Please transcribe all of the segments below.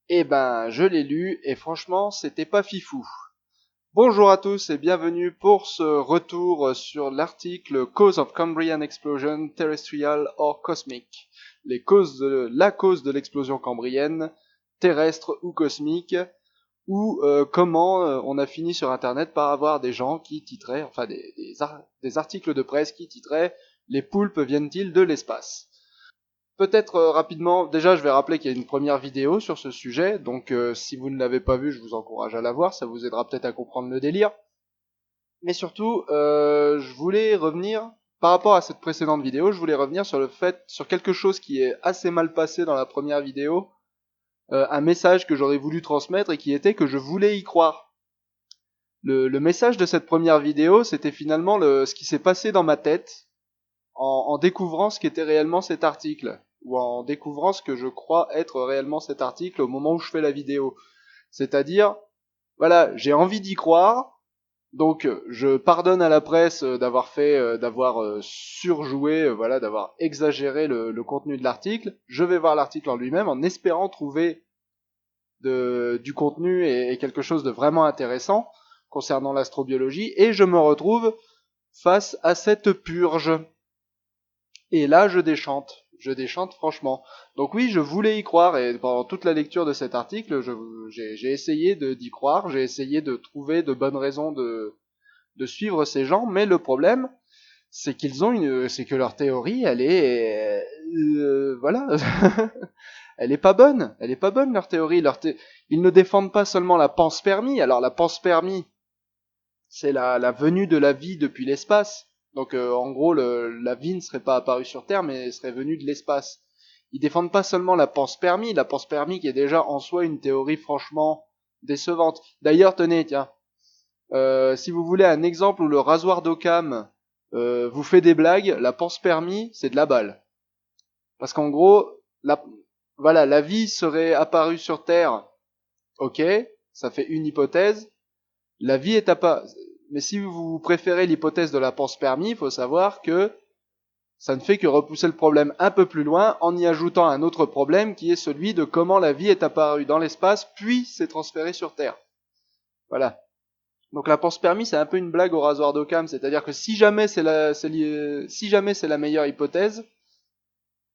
Eh ben, je l'ai lu et franchement, c'était pas fifou. Bonjour à tous et bienvenue pour ce retour sur l'article Cause of Cambrian Explosion Terrestrial or Cosmic. La cause de l'explosion cambrienne, terrestre ou cosmique, ou comment on a fini sur Internet par avoir des gens qui titraient, enfin des articles de presse qui titraient Les poulpes viennent-ils de l'espace? Peut-être rapidement, déjà je vais rappeler qu'il y a une première vidéo sur ce sujet, donc si vous ne l'avez pas vue, je vous encourage à la voir, ça vous aidera peut-être à comprendre le délire. Mais surtout, je voulais revenir, par rapport à cette précédente vidéo, je voulais revenir sur quelque chose qui est assez mal passé dans la première vidéo, un message que j'aurais voulu transmettre et qui était que je voulais y croire. Le message de cette première vidéo, c'était finalement ce qui s'est passé dans ma tête en découvrant ce qu'était réellement cet article, ou en découvrant ce que je crois être réellement cet article au moment où je fais la vidéo. C'est-à-dire, voilà, j'ai envie d'y croire, donc je pardonne à la presse d'avoir surjoué, voilà, d'avoir exagéré le contenu de l'article. Je vais voir l'article en lui-même en espérant trouver du contenu et quelque chose de vraiment intéressant concernant l'astrobiologie, et je me retrouve face à cette purge. Et là, je déchante franchement. Donc oui, je voulais y croire, et pendant toute la lecture de cet article, j'ai essayé d'y croire, j'ai essayé de trouver de bonnes raisons de suivre ces gens, mais le problème, c'est que leur théorie, voilà, elle est pas bonne leur théorie. Ils ne défendent pas seulement la panspermie. Alors la panspermie, c'est la venue de la vie depuis l'espace. Donc en gros, la vie ne serait pas apparue sur Terre, mais serait venue de l'espace. Ils défendent pas seulement la panspermie qui est déjà en soi une théorie franchement décevante. D'ailleurs, tenez, tiens, si vous voulez un exemple où le rasoir d'Occam vous fait des blagues, la panspermie, c'est de la balle. Parce qu'en gros, voilà, la vie serait apparue sur Terre, ok, ça fait une hypothèse, la vie est apparue. Mais si vous préférez l'hypothèse de la panspermie, il faut savoir que ça ne fait que repousser le problème un peu plus loin en y ajoutant un autre problème qui est celui de comment la vie est apparue dans l'espace puis s'est transférée sur Terre. Voilà. Donc la panspermie, c'est un peu une blague au rasoir d'Occam, c'est-à-dire que si jamais c'est la meilleure hypothèse,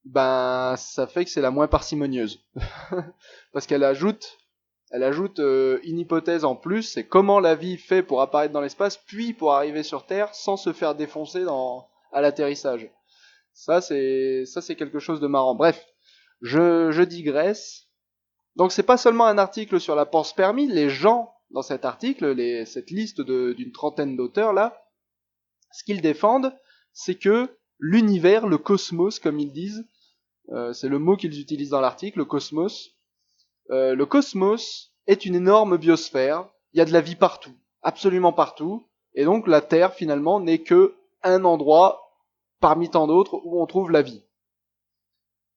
ben ça fait que c'est la moins parcimonieuse. Parce elle ajoute une hypothèse en plus, c'est comment la vie fait pour apparaître dans l'espace, puis pour arriver sur Terre sans se faire défoncer à l'atterrissage. Ça c'est quelque chose de marrant. Bref, je digresse. Donc c'est pas seulement un article sur la panspermie, les gens dans cet article, cette liste d'une trentaine d'auteurs là, ce qu'ils défendent, c'est que l'univers, le cosmos comme ils disent, c'est le mot qu'ils utilisent dans l'article, le cosmos est une énorme biosphère, il y a de la vie partout, absolument partout, et donc la Terre finalement n'est que un endroit parmi tant d'autres où on trouve la vie.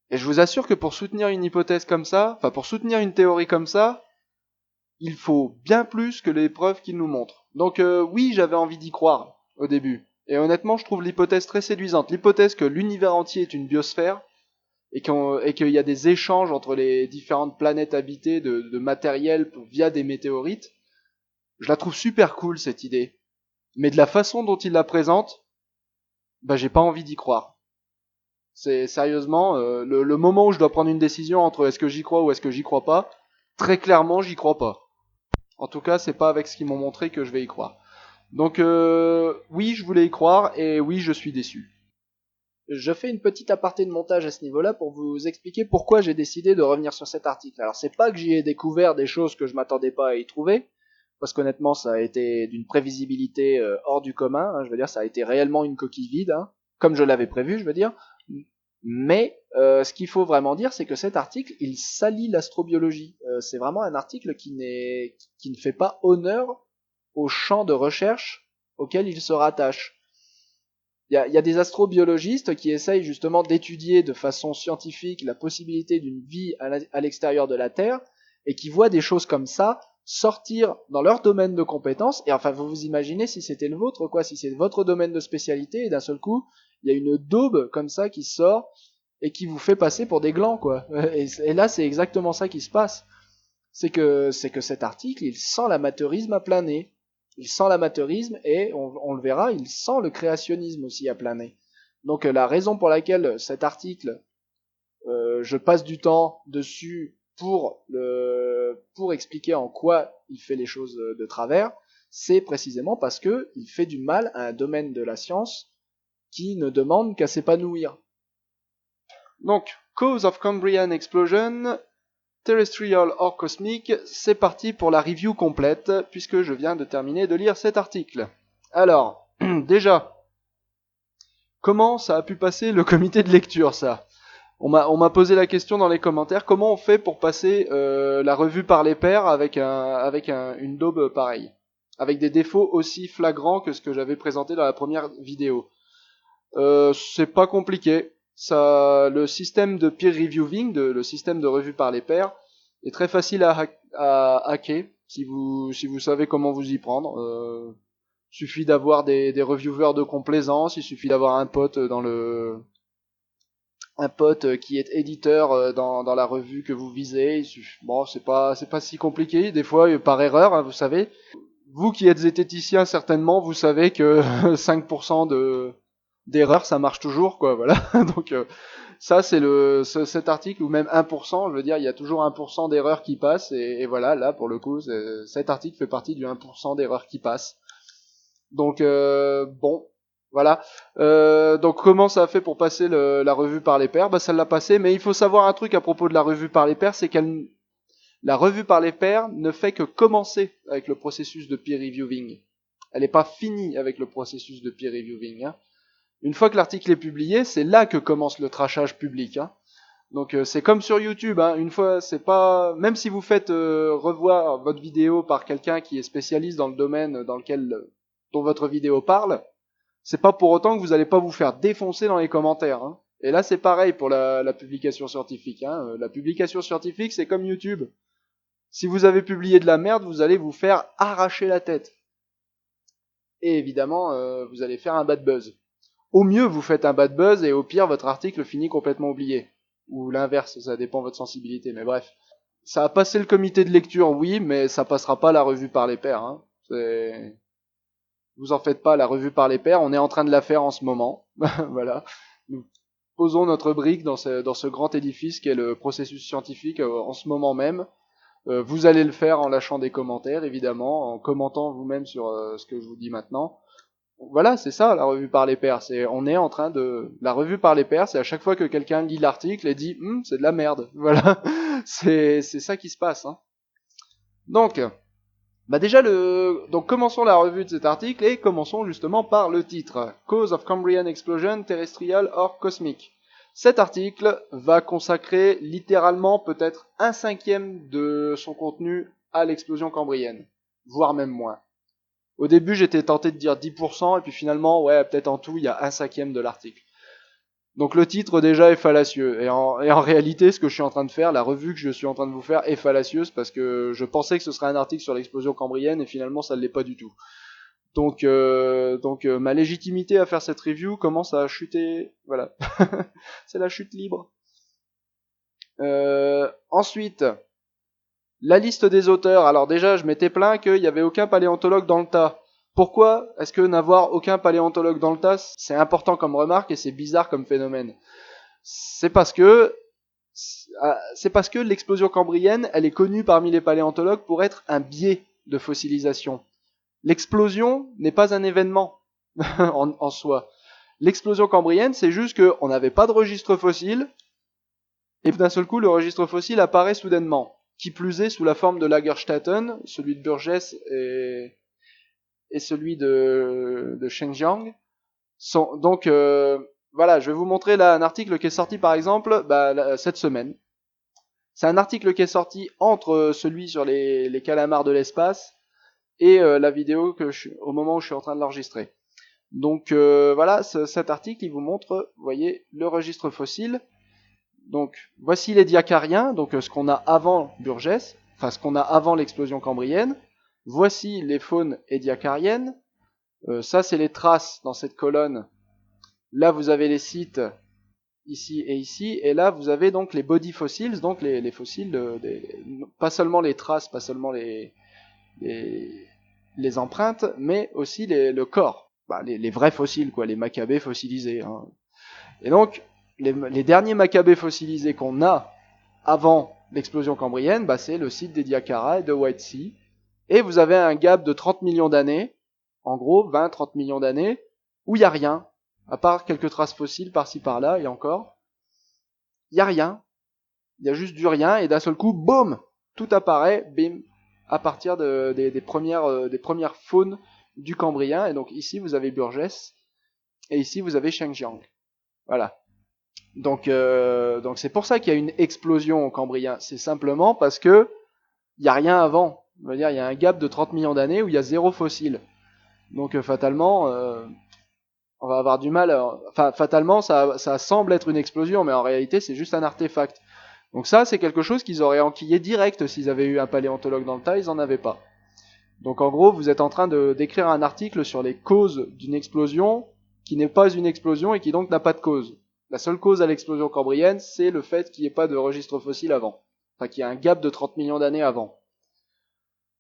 Et je vous assure que pour soutenir une hypothèse comme ça, enfin pour soutenir une théorie comme ça, il faut bien plus que les preuves qu'ils nous montrent. Donc oui, j'avais envie d'y croire au début. Et honnêtement, je trouve l'hypothèse très séduisante. L'hypothèse que l'univers entier est une biosphère, et qu'il y a des échanges entre les différentes planètes habitées de matériel via des météorites, je la trouve super cool cette idée. Mais de la façon dont il la présente, bah j'ai pas envie d'y croire. C'est sérieusement le moment où je dois prendre une décision entre est-ce que j'y crois ou est-ce que j'y crois pas. Très clairement, j'y crois pas. En tout cas, c'est pas avec ce qu'ils m'ont montré que je vais y croire. Donc oui, je voulais y croire et oui, je suis déçu. Je fais une petite aparté de montage à ce niveau-là pour vous expliquer pourquoi j'ai décidé de revenir sur cet article. Alors c'est pas que j'y ai découvert des choses que je m'attendais pas à y trouver, parce qu'honnêtement ça a été d'une prévisibilité hors du commun, hein, je veux dire ça a été réellement une coquille vide, hein, comme je l'avais prévu, je veux dire. Mais ce qu'il faut vraiment dire, c'est que cet article, il salit l'astrobiologie. C'est vraiment un article qui ne fait pas honneur au champ de recherche auquel il se rattache. Il y a des astrobiologistes qui essayent justement d'étudier de façon scientifique la possibilité d'une vie à l'extérieur de la Terre et qui voient des choses comme ça sortir dans leur domaine de compétences. Et enfin, vous vous imaginez si c'était le vôtre, quoi, si c'est votre domaine de spécialité et d'un seul coup, il y a une daube comme ça qui sort et qui vous fait passer pour des glands, quoi. Et là, c'est exactement ça qui se passe. c'est que cet article, il sent l'amateurisme à plein nez. Il sent l'amateurisme et, on le verra, il sent le créationnisme aussi à plein nez. Donc la raison pour laquelle cet article, je passe du temps dessus pour expliquer en quoi il fait les choses de travers, c'est précisément parce que il fait du mal à un domaine de la science qui ne demande qu'à s'épanouir. Donc, Cause of Cambrian Explosion, Terrestrial or Cosmic, c'est parti pour la review complète, puisque je viens de terminer de lire cet article. Alors, déjà, comment ça a pu passer le comité de lecture, ça? On m'a posé la question dans les commentaires, comment on fait pour passer la revue par les pairs avec une daube pareille, avec des défauts aussi flagrants que ce que j'avais présenté dans la première vidéo. C'est pas compliqué. Le système de peer reviewing, le système de revue par les pairs, est très facile à hacker si vous savez comment vous y prendre. Suffit d'avoir des reviewers de complaisance, il suffit d'avoir un pote qui est éditeur dans la revue que vous visez. Bon, c'est pas si compliqué. Des fois, par erreur, hein, vous savez. Vous qui êtes zététicien, certainement, vous savez que 5% d'erreur, ça marche toujours, quoi. Voilà. Donc ça, c'est cet article, ou même 1%. Je veux dire, il y a toujours 1% d'erreurs qui passent. Et voilà, là, pour le coup, cet article fait partie du 1% d'erreurs qui passent. Donc bon. Voilà. Donc comment ça a fait pour passer la revue par les pairs? Bah ça l'a passé, mais il faut savoir un truc à propos de la revue par les pairs, c'est la revue par les pairs ne fait que commencer avec le processus de peer reviewing. Elle n'est pas finie avec le processus de peer reviewing. Hein. Une fois que l'article est publié, c'est là que commence le trashage public. Hein. Donc c'est comme sur YouTube. Hein. Une fois, c'est pas même si vous faites revoir votre vidéo par quelqu'un qui est spécialiste dans le domaine dont votre vidéo parle. C'est pas pour autant que vous n'allez pas vous faire défoncer dans les commentaires. Hein. Et là, c'est pareil pour la publication scientifique. Hein. La publication scientifique, c'est comme YouTube. Si vous avez publié de la merde, vous allez vous faire arracher la tête. Et évidemment, vous allez faire un bad buzz. Au mieux, vous faites un bad buzz et au pire, votre article finit complètement oublié. Ou l'inverse, ça dépend de votre sensibilité. Mais bref, ça a passé le comité de lecture, oui, mais ça passera pas la revue par les pairs. Hein. Vous en faites pas, la revue par les pairs, on est en train de la faire en ce moment. Voilà. Nous posons notre brique dans ce grand édifice qu'est le processus scientifique en ce moment même. Vous allez le faire en lâchant des commentaires, évidemment, en commentant vous-même sur ce que je vous dis maintenant. Voilà, c'est ça la revue par les pairs. On est en train de la revue par les pairs, c'est à chaque fois que quelqu'un lit l'article et dit c'est de la merde. Voilà, c'est ça qui se passe. Hein. Donc, bah déjà donc commençons la revue de cet article et commençons justement par le titre Cause of Cambrian Explosion Terrestrial or Cosmic. Cet article va consacrer littéralement peut-être 1/5 de son contenu à l'explosion cambrienne, voire même moins. Au début, j'étais tenté de dire 10%, et puis finalement, ouais, peut-être en tout, il y a 1/5 de l'article. Donc le titre déjà est fallacieux. Et en réalité, ce que je suis en train de faire, la revue que je suis en train de vous faire est fallacieuse parce que je pensais que ce serait un article sur l'explosion cambrienne et finalement ça ne l'est pas du tout. Donc ma légitimité à faire cette review commence à chuter. Voilà. C'est la chute libre. Ensuite, la liste des auteurs. Alors déjà, je m'étais plaint qu'il n'y avait aucun paléontologue dans le tas. Pourquoi est-ce que n'avoir aucun paléontologue dans le tas, c'est important comme remarque et c'est bizarre comme phénomène? C'est parce que l'explosion cambrienne, elle est connue parmi les paléontologues pour être un biais de fossilisation. L'explosion n'est pas un événement en soi. L'explosion cambrienne, c'est juste qu'on n'avait pas de registre fossile et d'un seul coup, le registre fossile apparaît soudainement. Qui plus est sous la forme de Lagerstätten, celui de Burgess et celui de Shenyang. Donc voilà, je vais vous montrer là un article qui est sorti par exemple cette semaine. C'est un article qui est sorti entre celui sur les calamars de l'espace et la vidéo au moment où je suis en train de l'enregistrer. Donc voilà, cet article il vous montre, vous voyez, le registre fossile. Donc voici les diacariens, donc ce qu'on a avant Burgess, enfin ce qu'on a avant l'explosion cambrienne. Voici les faunes édiacariennes. Ça c'est les traces dans cette colonne. Là vous avez les sites ici et ici, et là vous avez donc les body fossils, donc les fossiles, pas seulement les traces, pas seulement les, les empreintes, mais aussi le corps, bah, les vrais fossiles, quoi, les macabées fossilisés. Hein. Et donc, les derniers macabées fossilisés qu'on a avant l'explosion cambrienne, bah, c'est le site d'Ediacara et de White Sea. Et vous avez un gap de 30 millions d'années, en gros 20-30 millions d'années, où il n'y a rien, à part quelques traces fossiles par-ci par-là, et encore. Il n'y a rien, il y a juste du rien, et d'un seul coup, boum, tout apparaît, bim, à partir des premières faunes du Cambrien. Et donc ici, vous avez Burgess, et ici, vous avez Shengjiang. Voilà. Donc c'est pour ça qu'il y a une explosion au Cambrien. C'est simplement parce que il n'y a rien avant. On va dire, il y a un gap de 30 millions d'années où il y a zéro fossile. Donc fatalement, on va avoir du mal. Enfin, fatalement, ça semble être une explosion, mais en réalité, c'est juste un artefact. Donc ça, c'est quelque chose qu'ils auraient enquillé direct s'ils avaient eu un paléontologue dans le tas, ils en avaient pas. Donc en gros, vous êtes en train d'écrire un article sur les causes d'une explosion qui n'est pas une explosion et qui donc n'a pas de cause. La seule cause à l'explosion cambrienne, c'est le fait qu'il n'y ait pas de registre fossile avant. Enfin, qu'il y ait un gap de 30 millions d'années avant.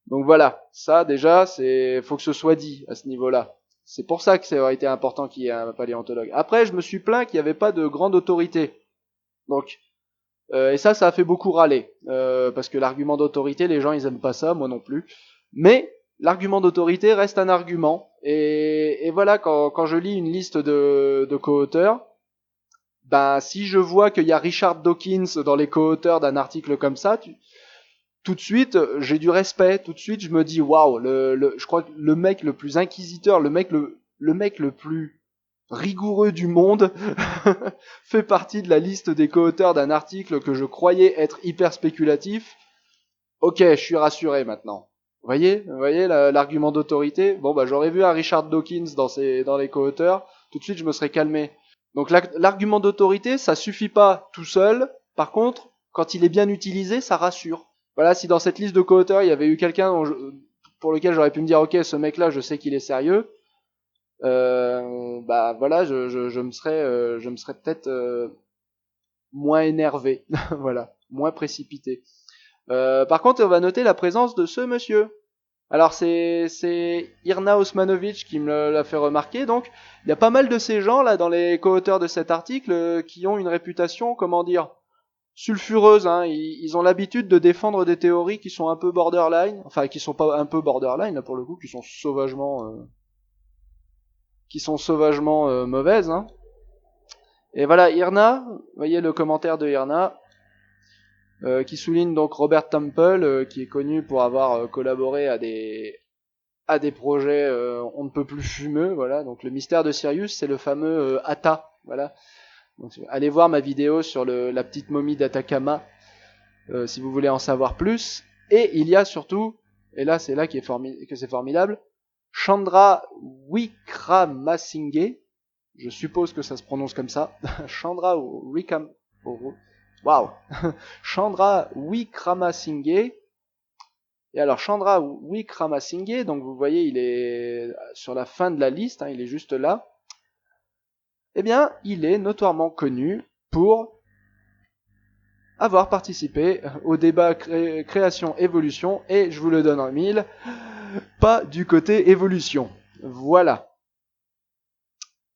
Donc voilà, ça déjà, faut que ce soit dit à ce niveau-là. C'est pour ça que ça aurait été important qu'il y ait un paléontologue. Après, je me suis plaint qu'il n'y avait pas de grande autorité. Donc, et ça a fait beaucoup râler. Parce que l'argument d'autorité, les gens, ils aiment pas ça, moi non plus. Mais l'argument d'autorité reste un argument. Et voilà, quand je lis une liste de co-auteurs, ben, si je vois qu'il y a Richard Dawkins dans les co-auteurs d'un article comme ça, tout de suite, j'ai du respect. Tout de suite, je me dis, waouh, je crois que le mec le plus inquisiteur, le mec le plus rigoureux du monde fait partie de la liste des co-auteurs d'un article que je croyais être hyper spéculatif. Ok, je suis rassuré maintenant. Vous voyez l'argument d'autorité. Bon, bah j'aurais vu un Richard Dawkins dans les co-auteurs, tout de suite je me serais calmé. Donc l'argument d'autorité, ça suffit pas tout seul. Par contre, quand il est bien utilisé, ça rassure. Voilà, si dans cette liste de co-auteurs, il y avait eu quelqu'un pour lequel j'aurais pu me dire, ok, ce mec-là, je sais qu'il est sérieux, bah voilà, je me serais peut-être moins énervé, voilà, moins précipité. Par contre, on va noter la présence de ce monsieur. Alors c'est Irna Osmanovic qui me l'a fait remarquer. Donc il y a pas mal de ces gens là dans les co-auteurs de cet article qui ont une réputation, comment dire, sulfureuse. Hein. Ils ont l'habitude de défendre des théories qui sont un peu borderline, enfin qui sont pas un peu borderline là pour le coup, qui sont sauvagement mauvaises. Hein. Et voilà, Irna, vous voyez le commentaire de Irna, qui souligne donc Robert Temple, qui est connu pour avoir collaboré à des projets on ne peut plus fumeux, voilà. Donc le mystère de Sirius, c'est le fameux Atta, voilà. Donc, allez voir ma vidéo sur la petite momie d'Atacama si vous voulez en savoir plus. Et il y a surtout, et là c'est là que c'est formidable, Chandra Wickramasinghe, je suppose que ça se prononce comme ça, Chandra Wow. Chandra Wickramasinghe. Et alors Chandra Wickramasinghe, donc vous voyez, il est sur la fin de la liste, hein, il est juste là. Eh bien, il est notoirement connu pour avoir participé au débat création-évolution, et je vous le donne en mille, pas du côté évolution. Voilà.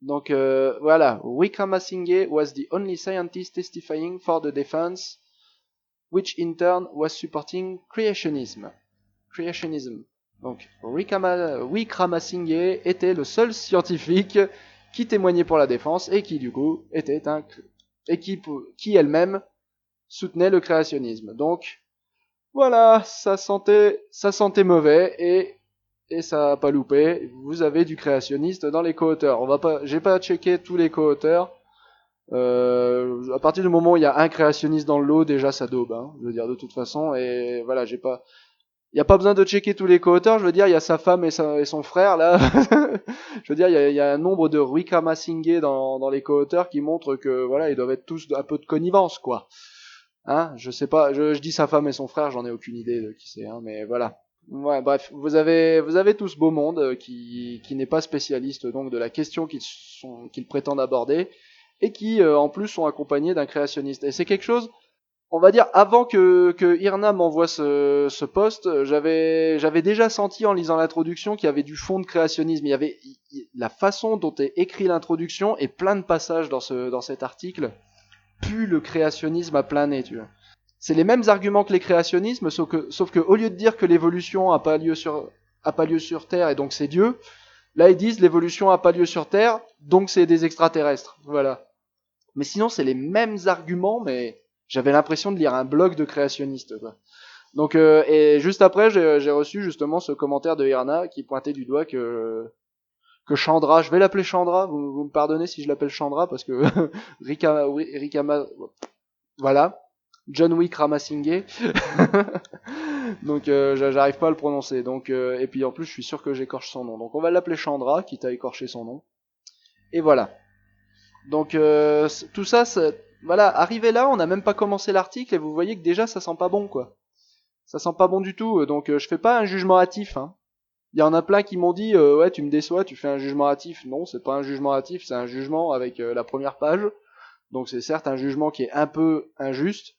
Donc voilà, Wickramasinghe was the only scientist testifying for the defense, which in turn was supporting creationism. Donc Wickramasinghe était le seul scientifique qui témoignait pour la défense et qui du coup était qui elle-même soutenait le créationnisme. Donc voilà, ça sentait mauvais et ça a pas loupé. Vous avez du créationniste dans les co-auteurs. J'ai pas checké tous les co-auteurs. À partir du moment où il y a un créationniste dans le lot, déjà ça daube, hein, je veux dire de toute façon. Et voilà, il n'y a pas besoin de checker tous les co-auteurs, je veux dire, il y a sa femme et son frère, là. Je veux dire, il y a un nombre de Wickramasinghe dans les co-auteurs qui montrent que, voilà, ils doivent être tous un peu de connivence, quoi. Hein, je sais pas, je dis sa femme et son frère, j'en ai aucune idée de qui c'est, hein, mais voilà. Ouais, bref, vous avez tout ce beau monde qui n'est pas spécialiste, donc, de la question qu'ils prétendent aborder, et qui en plus sont accompagnés d'un créationniste. Et c'est quelque chose, on va dire, avant que Irna m'envoie ce post, j'avais déjà senti en lisant l'introduction qu'il y avait du fond de créationnisme. Il y avait la façon dont est écrit l'introduction et plein de passages dans cet article pue le créationnisme à plein nez, tu vois. C'est les mêmes arguments que les créationnismes, sauf que au lieu de dire que l'évolution a pas lieu sur Terre et donc c'est Dieu, là ils disent l'évolution a pas lieu sur Terre, donc c'est des extraterrestres. Voilà. Mais sinon c'est les mêmes arguments, mais j'avais l'impression de lire un blog de créationnistes, quoi. Donc et juste après j'ai reçu justement ce commentaire de Irna qui pointait du doigt que Chandra, je vais l'appeler Chandra, vous me pardonnez si je l'appelle Chandra parce que Rikama, voilà, John Wick Ramasinghe. Donc j'arrive pas à le prononcer. Donc et puis en plus je suis sûr que j'écorche son nom. Donc on va l'appeler Chandra, quitte à écorcher son nom. Et voilà. Donc tout ça, voilà, arrivé là, on n'a même pas commencé l'article et vous voyez que déjà ça sent pas bon, quoi. Ça sent pas bon du tout. Donc je fais pas un jugement hâtif. Hein. Il y en a plein qui m'ont dit ouais tu me déçois, tu fais un jugement hâtif. Non, c'est pas un jugement hâtif, c'est un jugement avec la première page. Donc c'est certes un jugement qui est un peu injuste,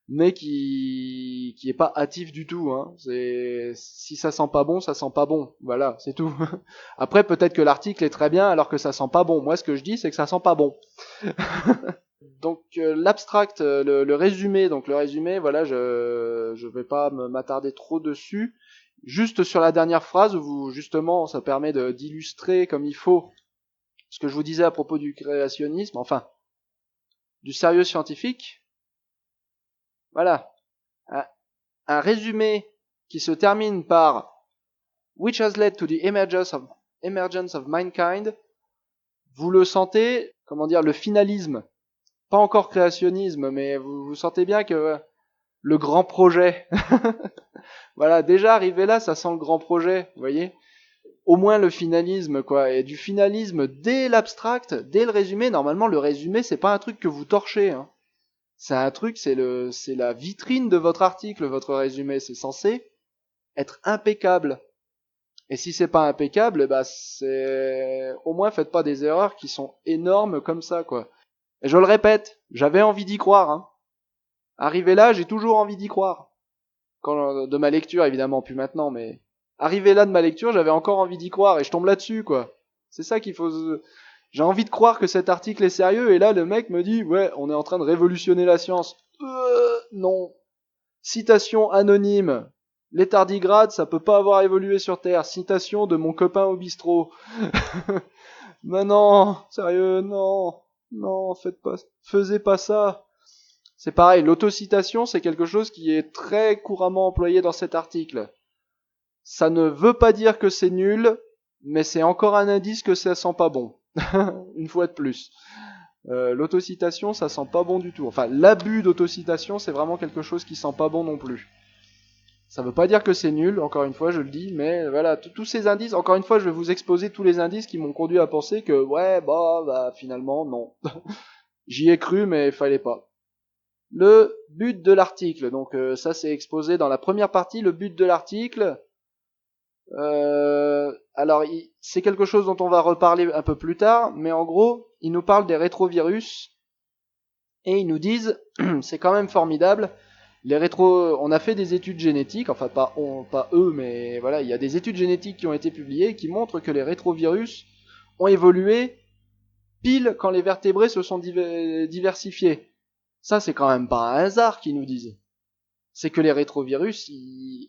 mais qui est pas hâtif du tout. Hein. C'est si ça sent pas bon, ça sent pas bon. Voilà, c'est tout. Après peut-être que l'article est très bien alors que ça sent pas bon. Moi ce que je dis c'est que ça sent pas bon. Donc l'abstract, le résumé, donc le résumé, voilà, je vais pas m'attarder trop dessus. Juste sur la dernière phrase où justement ça permet d'illustrer comme il faut ce que je vous disais à propos du créationnisme, enfin du sérieux scientifique. Voilà, un résumé qui se termine par which has led to the emergence of mankind. Vous le sentez, comment dire, le finalisme, pas encore créationnisme, mais vous sentez bien que le grand projet. Voilà, déjà arrivé là, ça sent le grand projet, vous voyez. Au moins le finalisme, quoi. Et du finalisme dès l'abstract, dès le résumé. Normalement, le résumé, c'est pas un truc que vous torchez. Hein. C'est un truc, c'est la vitrine de votre article, votre résumé. C'est censé être impeccable. Et si c'est pas impeccable, bah c'est au moins faites pas des erreurs qui sont énormes comme ça, quoi. Et je le répète, j'avais envie d'y croire. Hein. Arrivé là, j'ai toujours envie d'y croire. Quand de ma lecture évidemment, plus maintenant, mais arrivé là de ma lecture, j'avais encore envie d'y croire et je tombe là-dessus, quoi. C'est ça qu'il faut. J'ai envie de croire que cet article est sérieux et là le mec me dit ouais, on est en train de révolutionner la science. Non. Citation anonyme. Les tardigrades, ça peut pas avoir évolué sur Terre. Citation de mon copain au bistrot. Mais non, sérieux, non, non, faisez pas ça. C'est pareil, l'autocitation, c'est quelque chose qui est très couramment employé dans cet article. Ça ne veut pas dire que c'est nul, mais c'est encore un indice que ça sent pas bon. Une fois de plus. L'autocitation, ça sent pas bon du tout. Enfin, l'abus d'autocitation, c'est vraiment quelque chose qui sent pas bon non plus. Ça veut pas dire que c'est nul, encore une fois, je le dis, mais voilà, tous ces indices, encore une fois, je vais vous exposer tous les indices qui m'ont conduit à penser que, ouais, bah, finalement, non. J'y ai cru, mais il fallait pas. Le but de l'article, donc ça c'est exposé dans la première partie, le but de l'article. Alors, c'est quelque chose dont on va reparler un peu plus tard, mais en gros, ils nous parlent des rétrovirus, et ils nous disent, c'est quand même formidable, on a fait des études génétiques, enfin pas eux, mais voilà, il y a des études génétiques qui ont été publiées qui montrent que les rétrovirus ont évolué pile quand les vertébrés se sont diversifiés. Ça, c'est quand même pas un hasard qu'ils nous disent. C'est que les rétrovirus,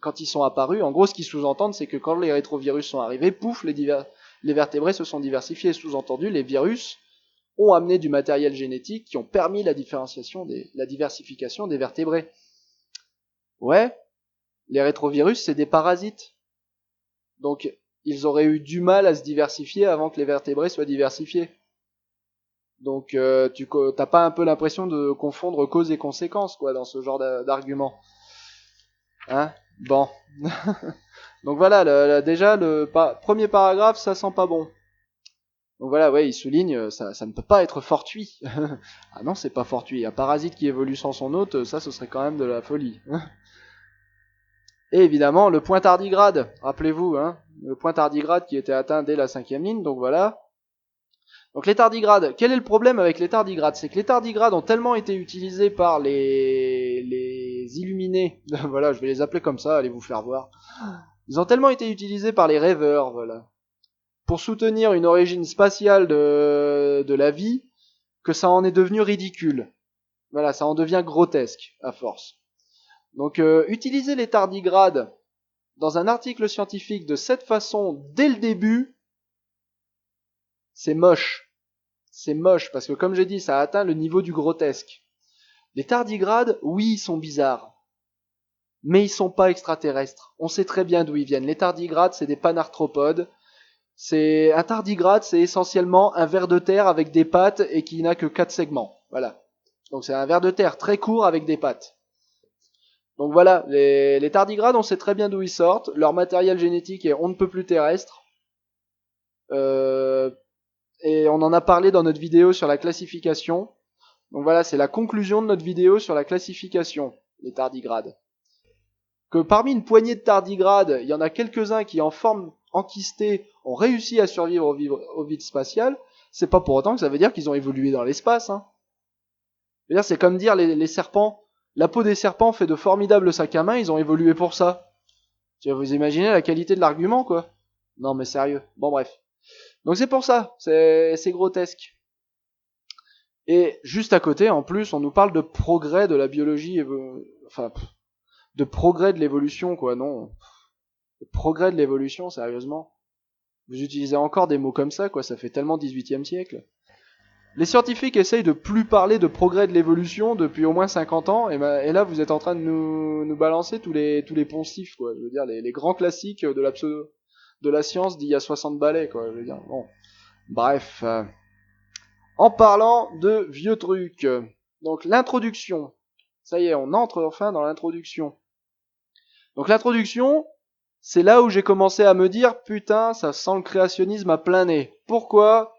quand ils sont apparus, en gros, ce qu'ils sous-entendent, c'est que quand les rétrovirus sont arrivés, pouf, les vertébrés se sont diversifiés. Sous-entendu, les virus ont amené du matériel génétique qui ont permis la diversification des vertébrés. Ouais, les rétrovirus, c'est des parasites. Donc, ils auraient eu du mal à se diversifier avant que les vertébrés soient diversifiés. Donc, tu t'as pas un peu l'impression de confondre cause et conséquence, quoi, dans ce genre d'argument. Hein? Bon. Donc voilà, déjà, premier paragraphe, ça sent pas bon. Donc voilà, ouais, il souligne, ça ne peut pas être fortuit. Ah non, c'est pas fortuit. Un parasite qui évolue sans son hôte, ça, ce serait quand même de la folie. Et évidemment, le point tardigrade, rappelez-vous, hein, le point tardigrade qui était atteint dès la 5e ligne, donc voilà. Donc les tardigrades, quel est le problème avec les tardigrades? C'est que les tardigrades ont tellement été utilisés par les illuminés, voilà, je vais les appeler comme ça, allez vous faire voir. Ils ont tellement été utilisés par les rêveurs, voilà, pour soutenir une origine spatiale de la vie, que ça en est devenu ridicule. Voilà, ça en devient grotesque, à force. Donc utiliser les tardigrades dans un article scientifique de cette façon, dès le début, c'est moche. C'est moche, parce que comme j'ai dit, ça a atteint le niveau du grotesque. Les tardigrades, oui, ils sont bizarres. Mais ils sont pas extraterrestres. On sait très bien d'où ils viennent. Les tardigrades, c'est des panarthropodes. Un tardigrade, c'est essentiellement un ver de terre avec des pattes et qui n'a que 4 segments. Voilà. Donc c'est un ver de terre très court avec des pattes. Donc voilà, les tardigrades, on sait très bien d'où ils sortent. Leur matériel génétique est on ne peut plus terrestre. Et on en a parlé dans notre vidéo sur la classification. Donc voilà, c'est la conclusion de notre vidéo sur la classification, les tardigrades. Que parmi une poignée de tardigrades, il y en a quelques-uns qui, en forme enquistée, ont réussi à survivre au vide spatial, c'est pas pour autant que ça veut dire qu'ils ont évolué dans l'espace. Hein. C'est comme dire les serpents. La peau des serpents fait de formidables sacs à main, ils ont évolué pour ça. Tu vas vous imaginer la qualité de l'argument, quoi. Non mais sérieux. Bon bref. Donc c'est pour ça, c'est grotesque. Et juste à côté, en plus, on nous parle de progrès de la biologie, enfin, de progrès de l'évolution, quoi, non. De progrès de l'évolution, sérieusement. Vous utilisez encore des mots comme ça, quoi, ça fait tellement 18e siècle. Les scientifiques essayent de plus parler de progrès de l'évolution depuis au moins 50 ans, et là vous êtes en train de nous balancer tous les poncifs, quoi. Je veux dire, les grands classiques de la science d'il y a 60 balais, quoi. Je veux dire, bon. Bref. En parlant de vieux trucs. Donc l'introduction. Ça y est, on entre enfin dans l'introduction. Donc l'introduction, c'est là où j'ai commencé à me dire, putain, ça sent le créationnisme à plein nez. Pourquoi?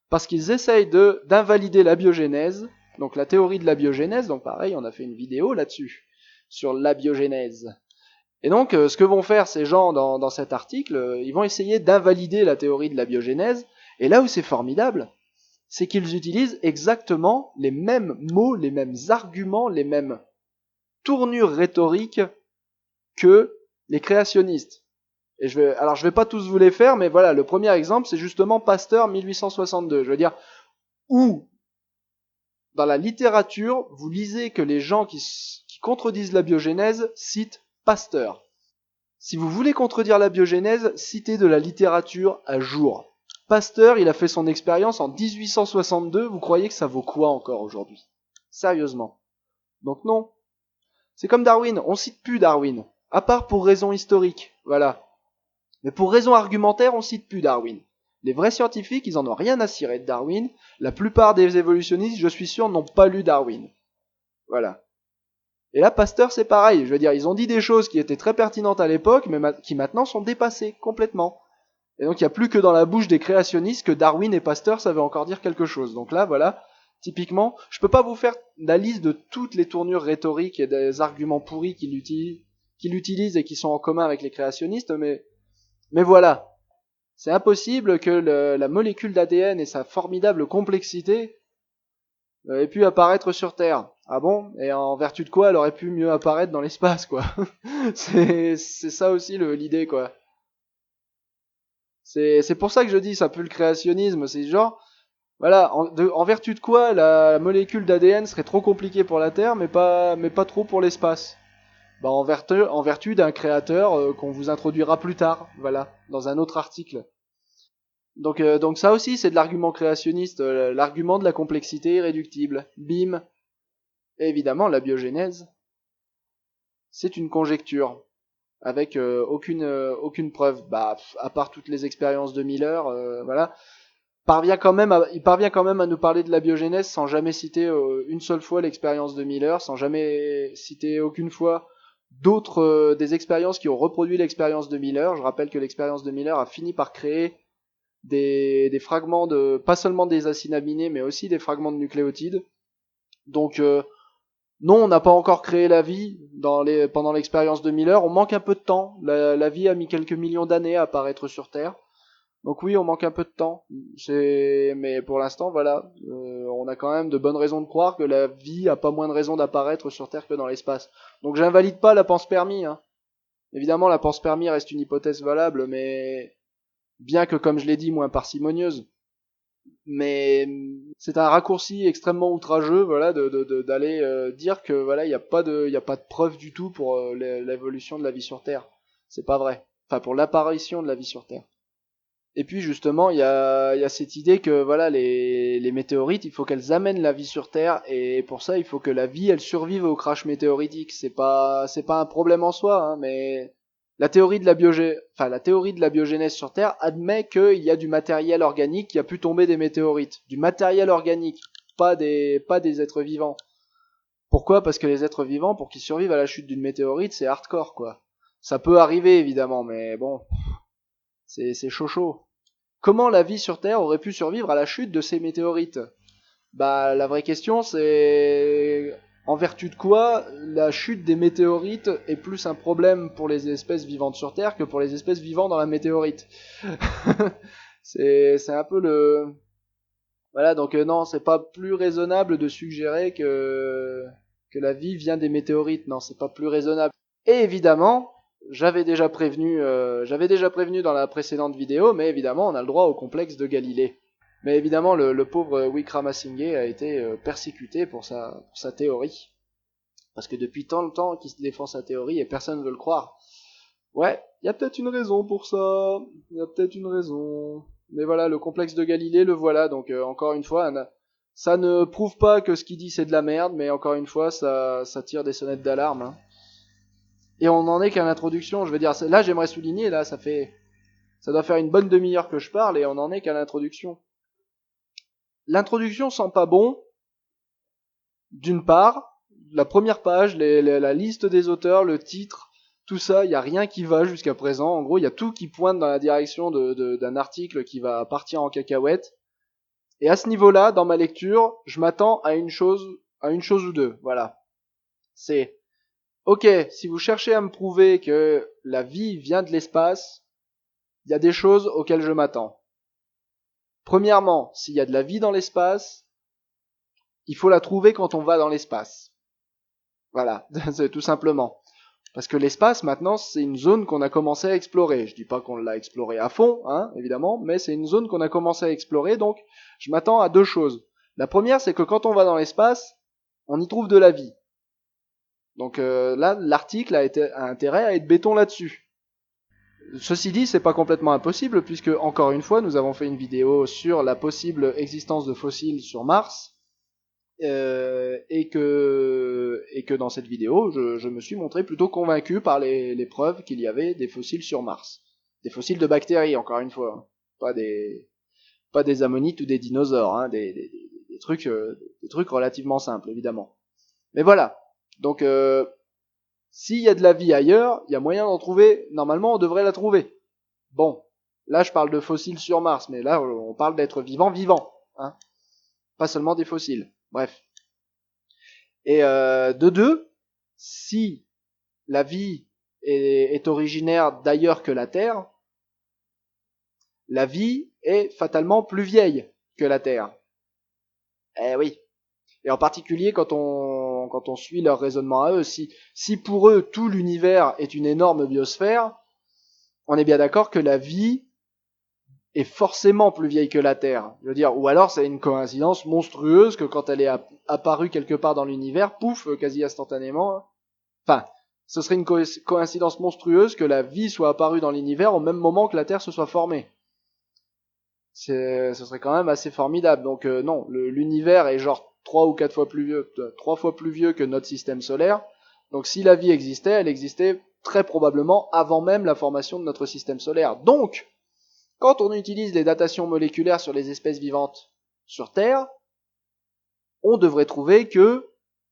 Parce qu'ils essayent d'invalider la biogénèse, donc la théorie de la biogénèse, donc pareil, on a fait une vidéo là-dessus, sur la biogénèse. Et donc, ce que vont faire ces gens dans cet article, ils vont essayer d'invalider la théorie de la biogénèse, et là où c'est formidable, c'est qu'ils utilisent exactement les mêmes mots, les mêmes arguments, les mêmes tournures rhétoriques que les créationnistes. Et je vais pas tous vous les faire, mais voilà, le premier exemple, c'est justement Pasteur 1862. Je veux dire, où dans la littérature, vous lisez que les gens qui contredisent la biogénèse citent Pasteur. Si vous voulez contredire la biogénèse, citez de la littérature à jour. Pasteur, il a fait son expérience en 1862, vous croyez que ça vaut quoi encore aujourd'hui? Sérieusement. Donc non. C'est comme Darwin, on cite plus Darwin, à part pour raison historique, voilà. Mais pour raison argumentaire, on cite plus Darwin. Les vrais scientifiques, ils en ont rien à cirer de Darwin. La plupart des évolutionnistes, je suis sûr, n'ont pas lu Darwin. Voilà. Et là, Pasteur, c'est pareil. Je veux dire, ils ont dit des choses qui étaient très pertinentes à l'époque, mais qui maintenant sont dépassées complètement. Et donc, il n'y a plus que dans la bouche des créationnistes que Darwin et Pasteur savaient encore dire quelque chose. Donc là, voilà, typiquement, je peux pas vous faire la liste de toutes les tournures rhétoriques et des arguments pourris qu'il utilise et qui sont en commun avec les créationnistes, mais voilà. C'est impossible que la molécule d'ADN et sa formidable complexité ait pu apparaître sur Terre. Ah bon? Et en vertu de quoi elle aurait pu mieux apparaître dans l'espace, quoi. c'est ça aussi l'idée, quoi. C'est pour ça que je dis ça pue le créationnisme. C'est genre, voilà, en vertu de quoi la molécule d'ADN serait trop compliquée pour la Terre, mais pas trop pour l'espace. Bah en vertu d'un créateur qu'on vous introduira plus tard, voilà, dans un autre article. Donc ça aussi c'est de l'argument créationniste, l'argument de la complexité irréductible. Bim. Et évidemment la biogénèse, c'est une conjecture avec aucune preuve, bah à part toutes les expériences de Miller, voilà. Il parvient quand même à nous parler de la biogénèse sans jamais citer une seule fois l'expérience de Miller, sans jamais citer aucune fois d'autres des expériences qui ont reproduit l'expérience de Miller. Je rappelle que l'expérience de Miller a fini par créer des fragments pas seulement des acides aminés, mais aussi des fragments de nucléotides. Donc non, on n'a pas encore créé la vie pendant l'expérience de Miller. On manque un peu de temps. La vie a mis quelques millions d'années à apparaître sur Terre. Donc oui, on manque un peu de temps. Mais pour l'instant, voilà, on a quand même de bonnes raisons de croire que la vie a pas moins de raisons d'apparaître sur Terre que dans l'espace. Donc j'invalide pas la pense-permis, hein. Évidemment, la pense-permis reste une hypothèse valable, mais bien que, comme je l'ai dit, moins parcimonieuse. Mais c'est un raccourci extrêmement outrageux, voilà, d'aller dire que voilà, il y a pas de preuve du tout pour l'évolution de la vie sur Terre. C'est pas vrai. Enfin, pour l'apparition de la vie sur Terre. Et puis justement, il y a cette idée que voilà, les météorites, il faut qu'elles amènent la vie sur Terre, et pour ça, il faut que la vie, elle survive au crash météoritique. C'est pas un problème en soi, hein, mais la théorie de la biogénèse sur Terre admet qu'il y a du matériel organique qui a pu tomber des météorites, du matériel organique, pas des êtres vivants. Pourquoi? Parce que les êtres vivants, pour qu'ils survivent à la chute d'une météorite, c'est hardcore, quoi. Ça peut arriver évidemment, mais bon, c'est chaud chaud. Comment la vie sur Terre aurait pu survivre à la chute de ces météorites? Bah, la vraie question, c'est en vertu de quoi la chute des météorites est plus un problème pour les espèces vivantes sur Terre que pour les espèces vivantes dans la météorite. C'est un peu le... Voilà, donc non, c'est pas plus raisonnable de suggérer que la vie vient des météorites. Non, c'est pas plus raisonnable. Et évidemment, j'avais déjà prévenu dans la précédente vidéo, mais évidemment, on a le droit au complexe de Galilée. Mais évidemment, le pauvre Wickramasinghe a été persécuté pour sa théorie. Parce que depuis tant de temps qu'il se défend sa théorie et personne ne veut le croire. Ouais, il y a peut-être une raison pour ça. Il y a peut-être une raison. Mais voilà, le complexe de Galilée, le voilà. Donc encore une fois, ça ne prouve pas que ce qu'il dit c'est de la merde, mais encore une fois, ça tire des sonnettes d'alarme, hein. Et on en est qu'à l'introduction. Je veux dire, là, j'aimerais souligner, là, ça doit faire une bonne demi-heure que je parle et on en est qu'à l'introduction. L'introduction sent pas bon, d'une part, la première page, la liste des auteurs, le titre, tout ça, il n'y a rien qui va jusqu'à présent. En gros, il y a tout qui pointe dans la direction d'un article qui va partir en cacahuète. Et à ce niveau-là, dans ma lecture, je m'attends à une chose ou deux. Voilà. C'est, ok, si vous cherchez à me prouver que la vie vient de l'espace, il y a des choses auxquelles je m'attends. Premièrement, s'il y a de la vie dans l'espace, il faut la trouver quand on va dans l'espace. Voilà, c'est tout simplement. Parce que l'espace, maintenant, c'est une zone qu'on a commencé à explorer. Je dis pas qu'on l'a exploré à fond, hein, évidemment, mais c'est une zone qu'on a commencé à explorer, donc je m'attends à deux choses. La première, c'est que quand on va dans l'espace, on y trouve de la vie. Donc là, l'article a intérêt à être béton là-dessus. Ceci dit, c'est pas complètement impossible, puisque, encore une fois, nous avons fait une vidéo sur la possible existence de fossiles sur Mars, et que dans cette vidéo, je me suis montré plutôt convaincu par les preuves qu'il y avait des fossiles sur Mars. Des fossiles de bactéries, encore une fois, hein. Pas des ammonites ou des dinosaures, hein, des trucs relativement simples, évidemment. Mais voilà. Donc, s'il y a de la vie ailleurs, il y a moyen d'en trouver. Normalement, on devrait la trouver. Bon, là, je parle de fossiles sur Mars, mais là, on parle d'êtres vivants, hein, pas seulement des fossiles. Bref. Et de deux, si la vie est originaire d'ailleurs que la Terre, la vie est fatalement plus vieille que la Terre. Eh oui. Et en particulier quand on suit leur raisonnement à eux, si pour eux tout l'univers est une énorme biosphère, on est bien d'accord que la vie est forcément plus vieille que la Terre. Je veux dire, ou alors c'est une coïncidence monstrueuse que quand elle est apparue quelque part dans l'univers, pouf, quasi instantanément. Enfin, ce serait une coïncidence monstrueuse que la vie soit apparue dans l'univers au même moment que la Terre se soit formée. Ce serait quand même assez formidable. Donc non, l'univers est genre 3 fois plus vieux que notre système solaire. Donc si la vie existait, elle existait très probablement avant même la formation de notre système solaire. Donc, quand on utilise les datations moléculaires sur les espèces vivantes sur Terre, on devrait trouver que,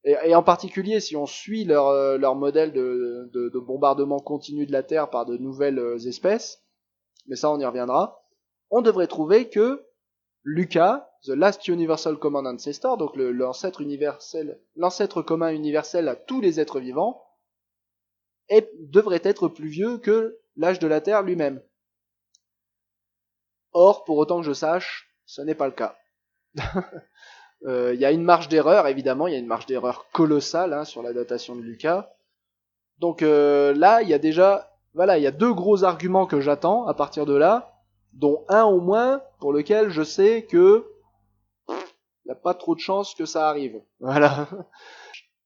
et en particulier si on suit leur modèle de bombardement continu de la Terre par de nouvelles espèces, mais ça on y reviendra, on devrait trouver que Lucas, the last universal common ancestor, donc l'ancêtre commun universel à tous les êtres vivants, devrait être plus vieux que l'âge de la Terre lui-même. Or, pour autant que je sache, ce n'est pas le cas. Il y a une marge d'erreur, évidemment, il y a une marge d'erreur colossale hein, sur la datation de Lucas. Donc là, il y a déjà, voilà, il y a deux gros arguments que j'attends à partir de là, dont un au moins pour lequel je sais que il n'y a pas trop de chances que ça arrive. Voilà.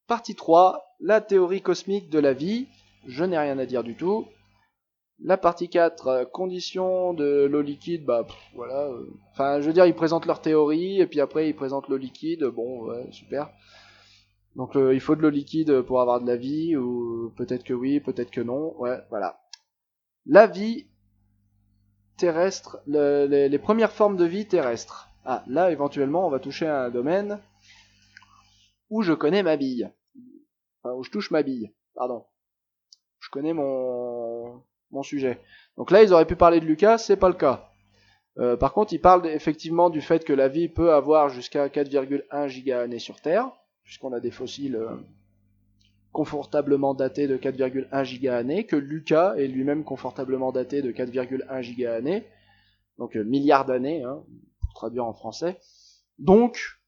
Partie 3, la théorie cosmique de la vie. Je n'ai rien à dire du tout. La partie 4, conditions de l'eau liquide, bah voilà. Enfin, je veux dire, ils présentent leur théorie, et puis après ils présentent l'eau liquide, bon, ouais, super. Donc il faut de l'eau liquide pour avoir de la vie, ou peut-être que oui, peut-être que non, ouais, voilà. La vie terrestre, les premières formes de vie terrestre. Ah, là, éventuellement, on va toucher à un domaine où je connais ma bille. Enfin, où je touche ma bille, pardon. Je connais mon sujet. Donc là, ils auraient pu parler de Lucas, c'est pas le cas. Par contre, ils parlent effectivement du fait que la vie peut avoir jusqu'à 4,1 gigaannées sur Terre, puisqu'on a des fossiles confortablement datés de 4,1 gigaannées, que Lucas est lui-même confortablement daté de 4,1 gigaannées, donc milliards d'années, hein, pour traduire en français. Donc,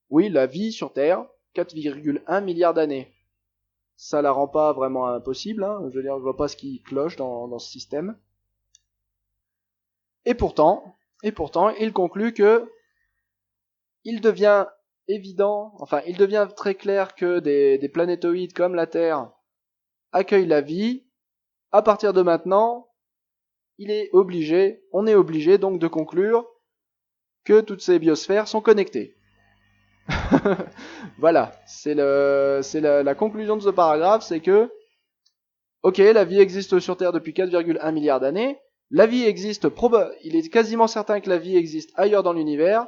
oui, la vie sur Terre, 4,1 milliards d'années. Ça la rend pas vraiment impossible, hein. Je veux dire, je vois pas ce qui cloche dans ce système. Et pourtant, il conclut que il devient évident, enfin, il devient très clair que des planétoïdes comme la Terre accueillent la vie. À partir de maintenant, on est obligé donc de conclure que toutes ces biosphères sont connectées. Voilà, c'est la conclusion de ce paragraphe, c'est que, ok, la vie existe sur Terre depuis 4,1 milliards d'années, la vie existe, il est quasiment certain que la vie existe ailleurs dans l'univers,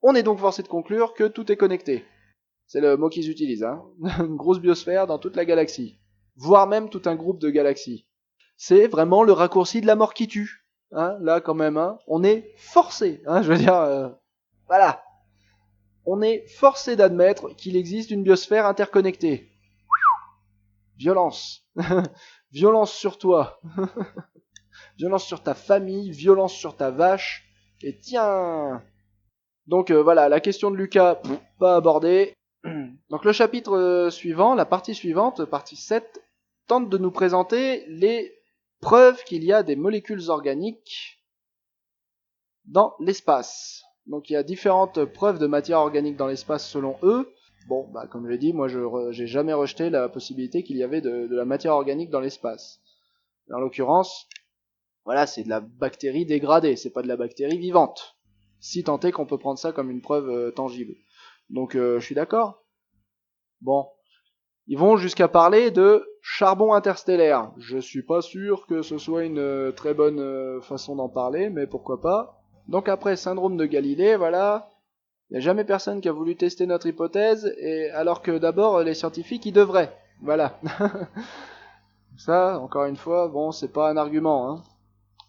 on est donc forcé de conclure que tout est connecté. C'est le mot qu'ils utilisent, hein. Une grosse biosphère dans toute la galaxie, voire même tout un groupe de galaxies. C'est vraiment le raccourci de la mort qui tue. Hein, là, quand même, hein, on est forcé. Hein, je veux dire, voilà. On est forcé d'admettre qu'il existe une biosphère interconnectée. Violence. Violence sur toi. Violence sur ta famille. Violence sur ta vache. Et tiens. Donc voilà, la question de Lucas, pas abordée. Donc le chapitre suivant, la partie suivante, partie 7, tente de nous présenter les preuves qu'il y a des molécules organiques dans l'espace. Donc il y a différentes preuves de matière organique dans l'espace selon eux. Bon, bah comme je l'ai dit, moi j'ai jamais rejeté la possibilité qu'il y avait de la matière organique dans l'espace. En l'occurrence, voilà, c'est de la bactérie dégradée, c'est pas de la bactérie vivante. Si tant est qu'on peut prendre ça comme une preuve tangible. Donc je suis d'accord. Bon, ils vont jusqu'à parler de charbon interstellaire. Je suis pas sûr que ce soit une très bonne façon d'en parler, mais pourquoi pas. Donc après, syndrome de Galilée, voilà. Il n'y a jamais personne qui a voulu tester notre hypothèse, et alors que d'abord, les scientifiques, y devraient. Voilà. Ça, encore une fois, bon, c'est pas un argument, hein.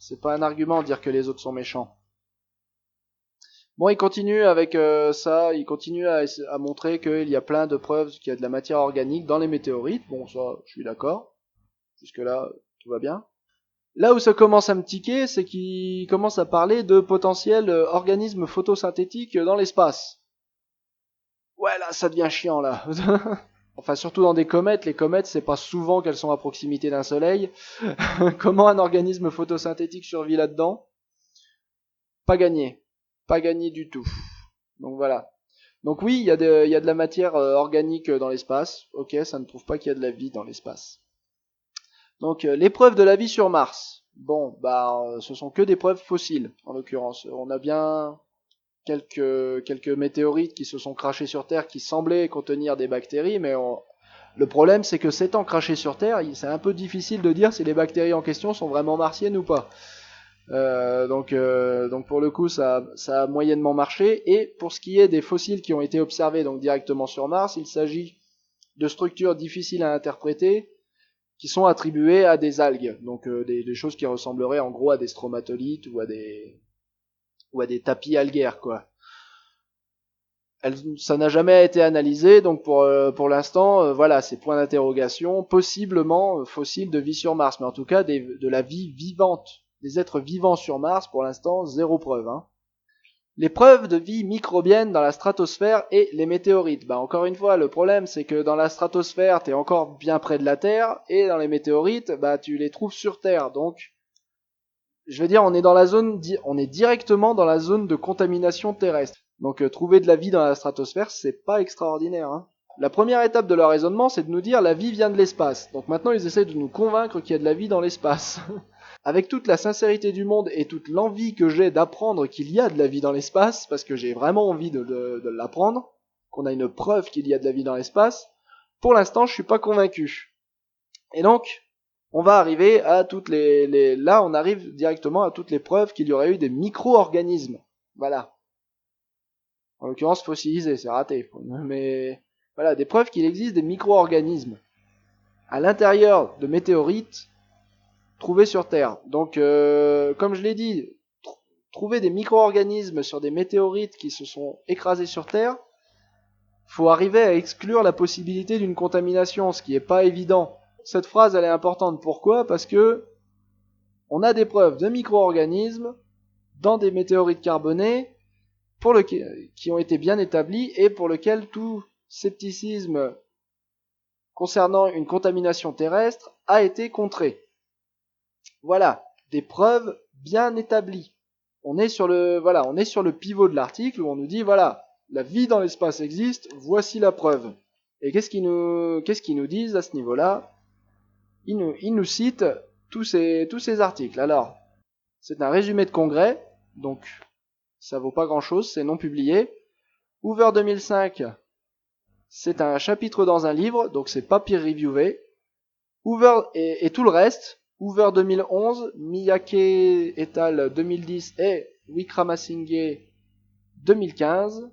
C'est pas un argument de dire que les autres sont méchants. Bon, il continue avec ça, il continue à montrer qu'il y a plein de preuves qu'il y a de la matière organique dans les météorites. Bon, ça, je suis d'accord. Jusque-là, tout va bien. Là où ça commence à me tiquer, c'est qu'il commence à parler de potentiels organismes photosynthétiques dans l'espace. Ouais, là, ça devient chiant, là. Enfin, surtout dans des comètes. Les comètes, c'est pas souvent qu'elles sont à proximité d'un soleil. Comment un organisme photosynthétique survit là-dedans? Pas gagné. Pas gagné du tout. Donc voilà. Donc oui, il y a de la matière organique dans l'espace. Ok, ça ne prouve pas qu'il y a de la vie dans l'espace. Donc les preuves de la vie sur Mars. Bon, bah ce sont que des preuves fossiles, en l'occurrence. On a bien quelques météorites qui se sont crachés sur Terre qui semblaient contenir des bactéries, mais le problème c'est que s'étant crachés sur Terre, c'est un peu difficile de dire si les bactéries en question sont vraiment martiennes ou pas. Donc pour le coup ça a moyennement marché. Et pour ce qui est des fossiles qui ont été observés donc directement sur Mars, il s'agit de structures difficiles à interpréter qui sont attribuées à des algues, donc des choses qui ressembleraient en gros à des stromatolites ou à des tapis algaires quoi. Ça n'a jamais été analysé, donc pour l'instant, voilà, c'est point d'interrogation, possiblement fossiles de vie sur Mars, mais en tout cas de la vie vivante des êtres vivants sur Mars, pour l'instant, zéro preuve. Hein. Les preuves de vie microbienne dans la stratosphère et les météorites. Bah encore une fois, le problème c'est que dans la stratosphère, t'es encore bien près de la Terre, et dans les météorites, bah tu les trouves sur Terre. Donc, je veux dire, on est directement dans la zone de contamination terrestre. Donc, trouver de la vie dans la stratosphère, c'est pas extraordinaire. Hein. La première étape de leur raisonnement, c'est de nous dire la vie vient de l'espace. Donc maintenant, ils essaient de nous convaincre qu'il y a de la vie dans l'espace. Avec toute la sincérité du monde et toute l'envie que j'ai d'apprendre qu'il y a de la vie dans l'espace, parce que j'ai vraiment envie de l'apprendre, qu'on a une preuve qu'il y a de la vie dans l'espace, pour l'instant je suis pas convaincu. Et donc, on va arriver à là on arrive directement à toutes les preuves qu'il y aurait eu des micro-organismes. Voilà. En l'occurrence fossilisés, c'est raté. Mais voilà, des preuves qu'il existe des micro-organismes à l'intérieur de météorites trouvés sur Terre. Donc, comme je l'ai dit, trouver des micro-organismes sur des météorites qui se sont écrasés sur Terre, faut arriver à exclure la possibilité d'une contamination, ce qui n'est pas évident. Cette phrase, elle est importante. Pourquoi ? Parce que on a des preuves de micro-organismes dans des météorites carbonées qui ont été bien établies et pour lesquels tout scepticisme concernant une contamination terrestre a été contré. Voilà, des preuves bien établies. On est sur le pivot de l'article où on nous dit voilà, la vie dans l'espace existe, voici la preuve. Et qu'est-ce qu'ils nous disent à ce niveau-là ? Ils nous citent tous ces articles. Alors, c'est un résumé de congrès, donc ça vaut pas grand-chose, c'est non publié. Hoover 2005, c'est un chapitre dans un livre, donc c'est pas peer-reviewé. Hoover et tout le reste, Hoover 2011, Miyake et al. 2010 et Wickramasinghe 2015,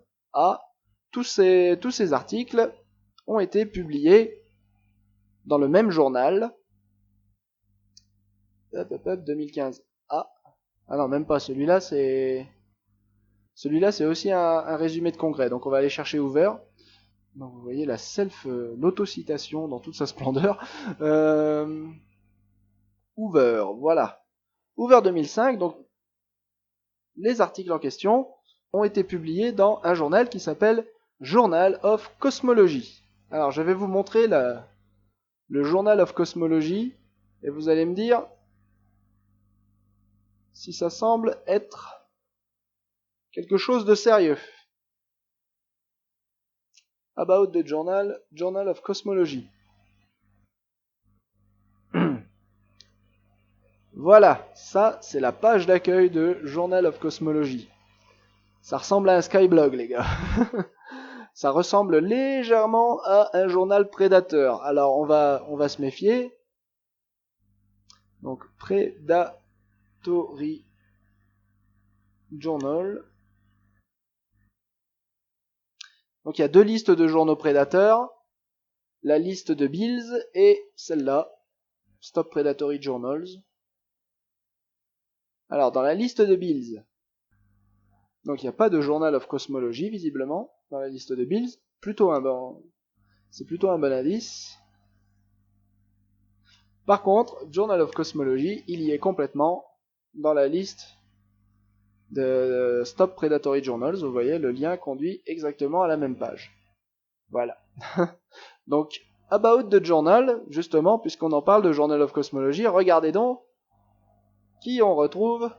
tous ces articles ont été publiés dans le même journal. 2015. Ah non, même pas, celui-là c'est aussi un résumé de congrès, donc on va aller chercher Hoover. Donc vous voyez l'autocitation dans toute sa splendeur. Hoover, voilà. Hoover 2005, donc les articles en question ont été publiés dans un journal qui s'appelle Journal of Cosmology. Alors je vais vous montrer le Journal of Cosmology et vous allez me dire si ça semble être quelque chose de sérieux. About the Journal of Cosmology. Voilà, ça c'est la page d'accueil de Journal of Cosmology. Ça ressemble à un Skyblog, les gars. Ça ressemble légèrement à un journal prédateur. Alors on va se méfier. Donc Predatory Journal. Donc il y a deux listes de journaux prédateurs. La liste de Beals et celle-là. Stop Predatory Journals. Alors dans la liste de Beals, donc il n'y a pas de Journal of Cosmology visiblement dans la liste de Beals. C'est plutôt un bon indice. Par contre, Journal of Cosmology, il y est complètement dans la liste de Stop Predatory Journals. Vous voyez, le lien conduit exactement à la même page. Voilà. Donc, About the Journal, justement, puisqu'on en parle de Journal of Cosmology, regardez donc qui on retrouve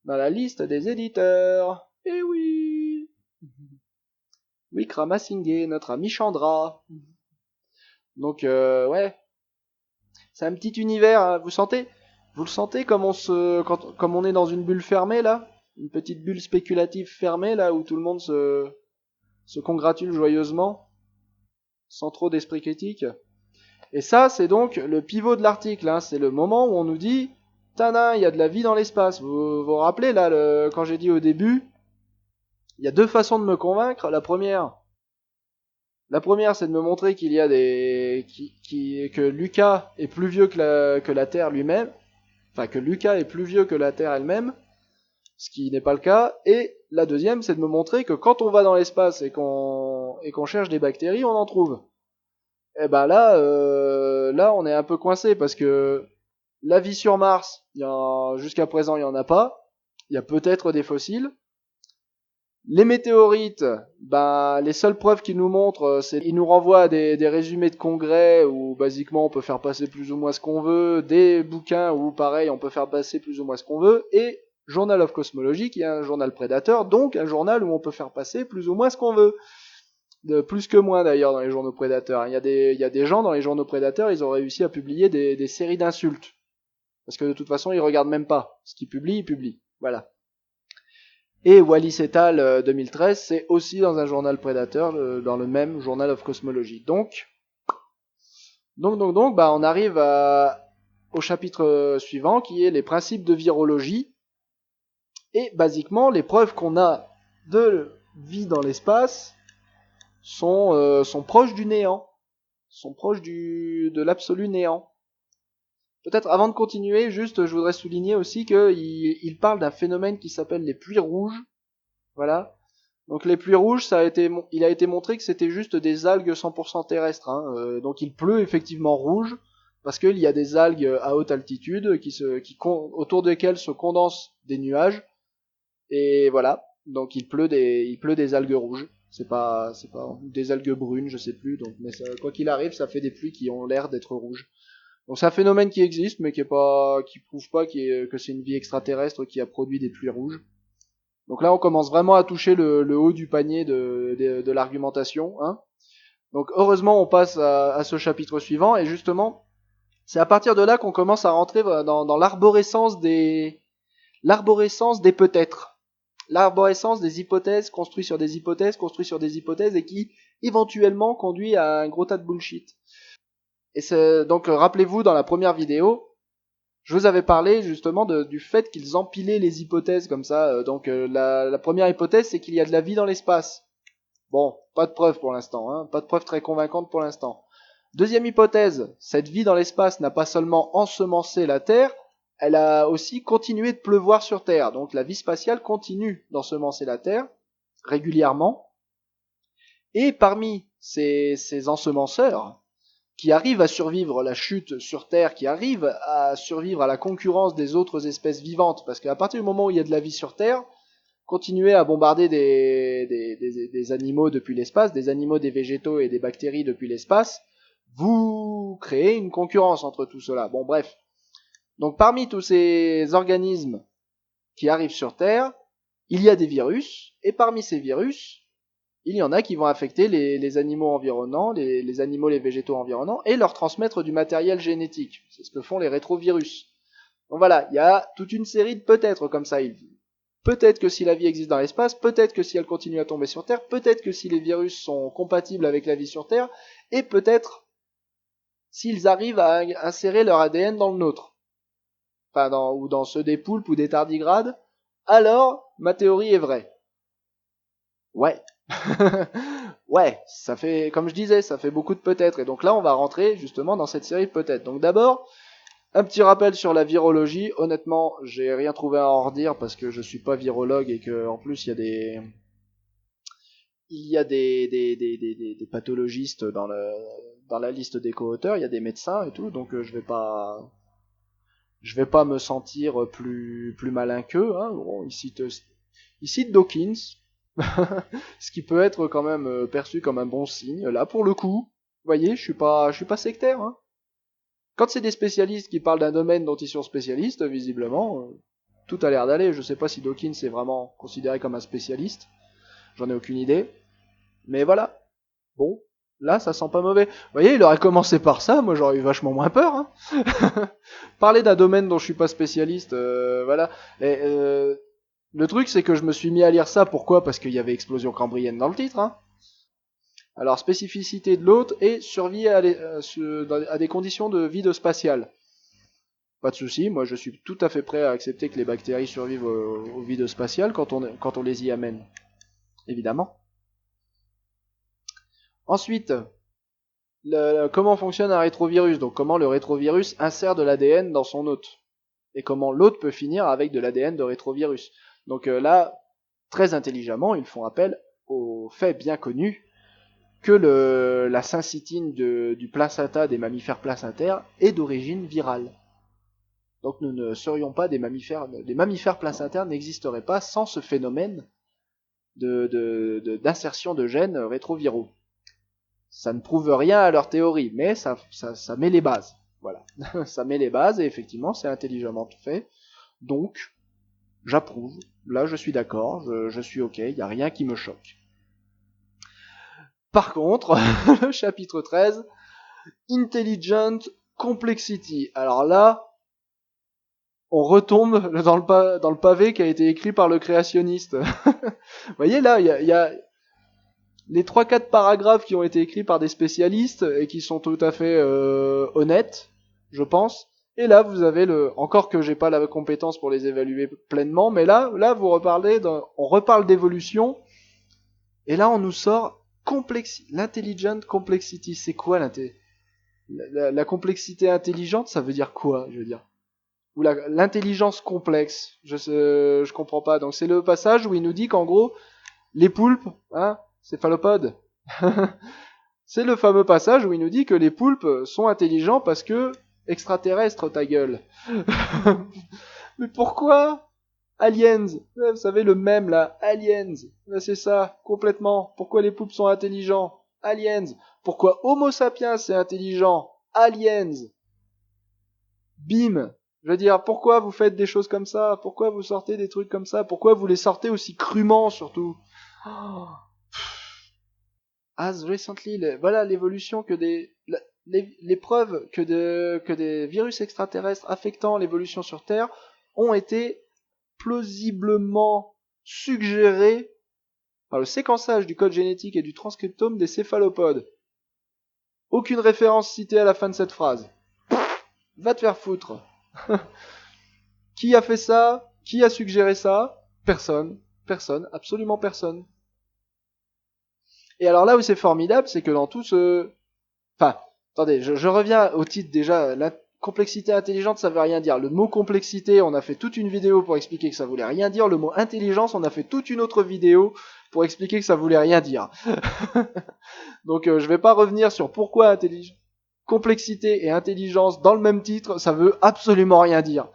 dans la liste des éditeurs. Eh oui! Wickramasinghe, notre ami Chandra. Donc, ouais. C'est un petit univers, hein. Vous le sentez comme comme on est dans une bulle fermée, là? Une petite bulle spéculative fermée, là, où tout le monde se congratule joyeusement, sans trop d'esprit critique. Et ça, c'est donc le pivot de l'article, hein. C'est le moment où on nous dit, tada, il y a de la vie dans l'espace. Vous vous rappelez, là, quand j'ai dit au début, il y a deux façons de me convaincre. La première, c'est de me montrer qu'il y a que Lucas est plus vieux que la Terre lui-même. Enfin, que Lucas est plus vieux que la Terre elle-même. Ce qui n'est pas le cas. Et la deuxième, c'est de me montrer que quand on va dans l'espace et qu'on cherche des bactéries, on en trouve. Et ben là, on est un peu coincé parce que La vie sur Mars, jusqu'à présent, il n'y en a pas. Il y a peut-être des fossiles. Les météorites, ben, les seules preuves qu'ils nous montrent, c'est qu'ils nous renvoient à des résumés de congrès où, basiquement, on peut faire passer plus ou moins ce qu'on veut, des bouquins où, pareil, on peut faire passer plus ou moins ce qu'on veut, et Journal of Cosmology, qui est un journal prédateur, donc un journal où on peut faire passer plus ou moins ce qu'on veut. De plus que moins, d'ailleurs, dans les journaux prédateurs. Il y a des gens dans les journaux prédateurs, ils ont réussi à publier des séries d'insultes. Parce que de toute façon, ils regardent même pas. Ce qu'ils publient, ils publient. Voilà. Et Wallis et al. 2013, c'est aussi dans un journal prédateur, dans le même Journal of Cosmology. Donc, bah, on arrive au chapitre suivant, qui est les principes de virologie. Et basiquement, les preuves qu'on a de vie dans l'espace sont proches du néant, sont proches de l'absolu néant. Peut-être avant de continuer, juste je voudrais souligner aussi qu'il parle d'un phénomène qui s'appelle les pluies rouges. Voilà. Donc les pluies rouges, il a été montré que c'était juste des algues 100% terrestres. Hein. Donc il pleut effectivement rouge parce qu'il y a des algues à haute altitude autour desquelles se condensent des nuages. Et voilà. Donc il pleut des algues rouges. C'est pas des algues brunes, je sais plus. Donc, mais ça, quoi qu'il arrive, ça fait des pluies qui ont l'air d'être rouges. Donc c'est un phénomène qui existe, mais qui prouve pas que c'est une vie extraterrestre qui a produit des pluies rouges. Donc là, on commence vraiment à toucher le haut du panier de l'argumentation. Hein. Donc heureusement, on passe à ce chapitre suivant, et justement, c'est à partir de là qu'on commence à rentrer dans l'arborescence des peut-être. L'arborescence des hypothèses, construites sur des hypothèses, et qui éventuellement conduit à un gros tas de bullshit. Et donc rappelez-vous, dans la première vidéo, je vous avais parlé justement du fait qu'ils empilaient les hypothèses comme ça. Donc la première hypothèse, c'est qu'il y a de la vie dans l'espace. Bon, pas de preuve pour l'instant, hein, pas de preuve très convaincante pour l'instant. Deuxième hypothèse, cette vie dans l'espace n'a pas seulement ensemencé la Terre, elle a aussi continué de pleuvoir sur Terre. Donc la vie spatiale continue d'ensemencer la Terre régulièrement. Et parmi ces ensemenceurs, qui arrivent à survivre à la chute sur Terre, qui arrivent à survivre à la concurrence des autres espèces vivantes, parce qu'à partir du moment où il y a de la vie sur Terre, continuer à bombarder des animaux depuis l'espace, des animaux, des végétaux et des bactéries depuis l'espace, vous créez une concurrence entre tout cela. Bon, bref. Donc parmi tous ces organismes qui arrivent sur Terre, il y a des virus, et parmi ces virus, il y en a qui vont affecter les animaux environnants, les animaux, les végétaux environnants, et leur transmettre du matériel génétique. C'est ce que font les rétrovirus. Donc voilà, il y a toute une série de peut-être comme ça. Peut-être que si la vie existe dans l'espace, peut-être que si elle continue à tomber sur Terre, peut-être que si les virus sont compatibles avec la vie sur Terre, et peut-être s'ils arrivent à insérer leur ADN dans le nôtre, enfin ou dans ceux des poulpes ou des tardigrades, alors ma théorie est vraie. Ouais. Ouais, ça fait, comme je disais, ça fait beaucoup de peut-être. Et donc là, on va rentrer justement dans cette série de peut-être. Donc d'abord, un petit rappel sur la virologie. Honnêtement, j'ai rien trouvé à en redire parce que je suis pas virologue et que en plus il y a des pathologistes dans la liste des co-auteurs. Il y a des médecins et tout, donc je vais pas me sentir plus malin qu'eux. Hein. Bon, ils citent Dawkins, ce qui peut être quand même perçu comme un bon signe. Là, pour le coup, vous voyez, je suis pas sectaire. Hein. Quand c'est des spécialistes qui parlent d'un domaine dont ils sont spécialistes, visiblement, tout a l'air d'aller. Je sais pas si Dawkins est vraiment considéré comme un spécialiste. J'en ai aucune idée. Mais voilà. Bon, là, ça sent pas mauvais. Vous voyez, il aurait commencé par ça, moi j'aurais eu vachement moins peur. Hein. Parler d'un domaine dont je suis pas spécialiste, voilà. Et, le truc, c'est que je me suis mis à lire ça, pourquoi? Parce qu'il y avait explosion cambrienne dans le titre. Hein. Alors, spécificité de l'hôte et survie à des conditions de vide spatial. Pas de souci, moi je suis tout à fait prêt à accepter que les bactéries survivent au vide spatial quand on les y amène. Évidemment. Ensuite, comment fonctionne un rétrovirus? Donc comment le rétrovirus insère de l'ADN dans son hôte. Et comment l'hôte peut finir avec de l'ADN de rétrovirus. Donc là, très intelligemment, ils font appel au fait bien connu que la syncytine du placenta des mammifères placentaires est d'origine virale. Donc nous ne serions pas des mammifères. Les mammifères placentaires n'existeraient pas sans ce phénomène d'insertion de gènes rétroviraux. Ça ne prouve rien à leur théorie, mais ça met les bases. Voilà. Ça met les bases et effectivement c'est intelligemment fait. Donc, j'approuve. Là, je suis d'accord. Je suis ok. Il n'y a rien qui me choque. Par contre, le chapitre 13, Intelligent Complexity. Alors là, on retombe dans le pavé qui a été écrit par le créationniste. Vous voyez là, il y a les 3-4 paragraphes qui ont été écrits par des spécialistes et qui sont tout à fait honnêtes, je pense. Et là, vous avez encore que j'ai pas la compétence pour les évaluer pleinement, mais là, on reparle d'évolution, et là, on nous sort l'intelligent complexity. C'est quoi la complexité intelligente? Ça veut dire quoi, je veux dire? Ou l'intelligence complexe? Je comprends pas. Donc c'est le passage où il nous dit qu'en gros, les poulpes, hein, céphalopodes. C'est le fameux passage où il nous dit que les poulpes sont intelligents parce que extraterrestres, ta gueule. Mais pourquoi? Aliens. Vous savez le même là, aliens. C'est ça, complètement. Pourquoi les poulpes sont intelligents? Aliens. Pourquoi Homo sapiens est intelligent? Aliens. Bim. Je veux dire, pourquoi vous faites des choses comme ça? Pourquoi vous sortez des trucs comme ça? Pourquoi vous les sortez aussi crûment surtout? Oh. As recently, voilà l'évolution que les preuves que des virus extraterrestres affectant l'évolution sur Terre ont été plausiblement suggérées par le séquençage du code génétique et du transcriptome des céphalopodes. Aucune référence citée à la fin de cette phrase. Va te faire foutre. Qui a fait ça? Qui a suggéré ça? Personne. Personne. Absolument personne. Et alors là où c'est formidable, c'est que dans tout ce... Enfin, attendez, je reviens au titre déjà. La complexité intelligente, ça veut rien dire. Le mot complexité, on a fait toute une vidéo pour expliquer que ça voulait rien dire. Le mot intelligence, on a fait toute une autre vidéo pour expliquer que ça voulait rien dire. Donc je vais pas revenir sur pourquoi complexité et intelligence dans le même titre, ça veut absolument rien dire.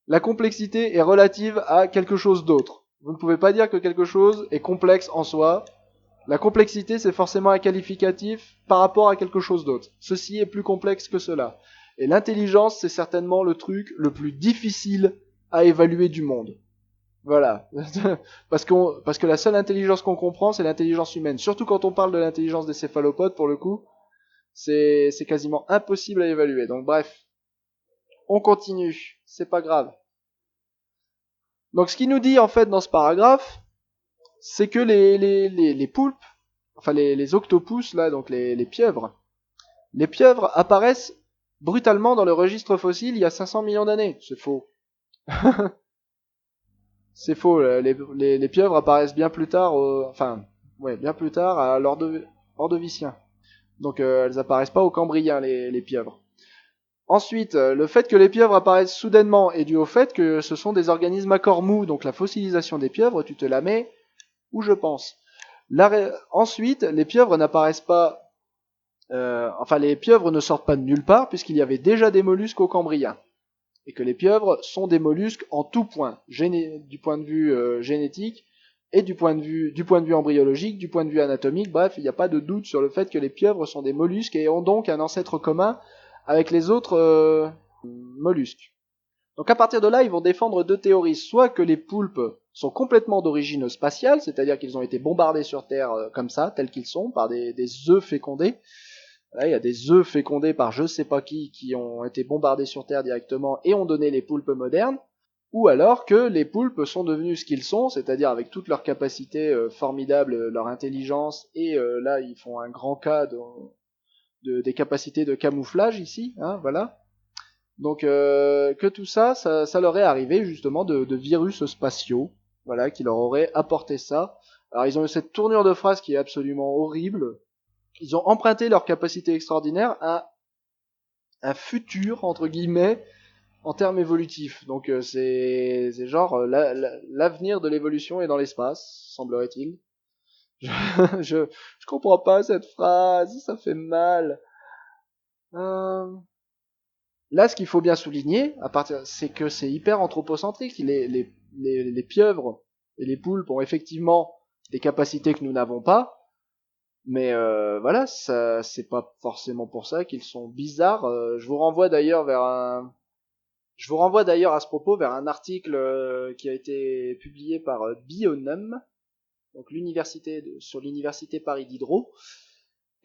La complexité est relative à quelque chose d'autre. Vous ne pouvez pas dire que quelque chose est complexe en soi. La complexité, c'est forcément un qualificatif par rapport à quelque chose d'autre. Ceci est plus complexe que cela. Et l'intelligence, c'est certainement le truc le plus difficile à évaluer du monde. Voilà. parce que la seule intelligence qu'on comprend, c'est l'intelligence humaine. Surtout quand on parle de l'intelligence des céphalopodes, pour le coup, c'est quasiment impossible à évaluer. Donc bref, on continue. C'est pas grave. Donc ce qu'il nous dit en fait dans ce paragraphe, c'est que les poulpes, enfin les octopus là, donc les pieuvres apparaissent brutalement dans le registre fossile il y a 500 millions d'années. C'est faux. C'est faux. Les pieuvres apparaissent bien plus tard, bien plus tard à l'Ordovicien. Donc elles apparaissent pas au Cambrien les pieuvres. Ensuite, le fait que les pieuvres apparaissent soudainement est dû au fait que ce sont des organismes à corps mou, donc la fossilisation des pieuvres, tu te la mets où je pense. Ensuite, les pieuvres n'apparaissent pas, les pieuvres ne sortent pas de nulle part puisqu'il y avait déjà des mollusques au Cambrien et que les pieuvres sont des mollusques en tout point, du point de vue génétique et du point de vue embryologique, du point de vue anatomique. Bref, il n'y a pas de doute sur le fait que les pieuvres sont des mollusques et ont donc un ancêtre commun avec les autres mollusques. Donc à partir de là, ils vont défendre deux théories. Soit que les poulpes sont complètement d'origine spatiale, c'est-à-dire qu'ils ont été bombardés sur Terre comme ça, tels qu'ils sont, par des œufs fécondés. Là, il y a des œufs fécondés par je sais pas qui ont été bombardés sur Terre directement et ont donné les poulpes modernes. Ou alors que les poulpes sont devenus ce qu'ils sont, c'est-à-dire avec toutes leurs capacités formidables, leur intelligence, et là ils font un grand cas des capacités de camouflage ici, hein, voilà. Donc que tout ça leur est arrivé justement de virus spatiaux, voilà, qui leur auraient apporté ça. Alors ils ont eu cette tournure de phrase qui est absolument horrible. Ils ont emprunté leur capacité extraordinaire à un futur entre guillemets en termes évolutifs. Donc c'est genre l'avenir de l'évolution est dans l'espace, semblerait-il. Je comprends pas cette phrase, ça fait mal. Là, ce qu'il faut bien souligner, c'est que c'est hyper anthropocentrique. Les pieuvres et les poulpes ont effectivement des capacités que nous n'avons pas, mais voilà, ça, c'est pas forcément pour ça qu'ils sont bizarres. Je vous renvoie d'ailleurs à ce propos vers un article qui a été publié par Bionum, donc sur l'université Paris Diderot,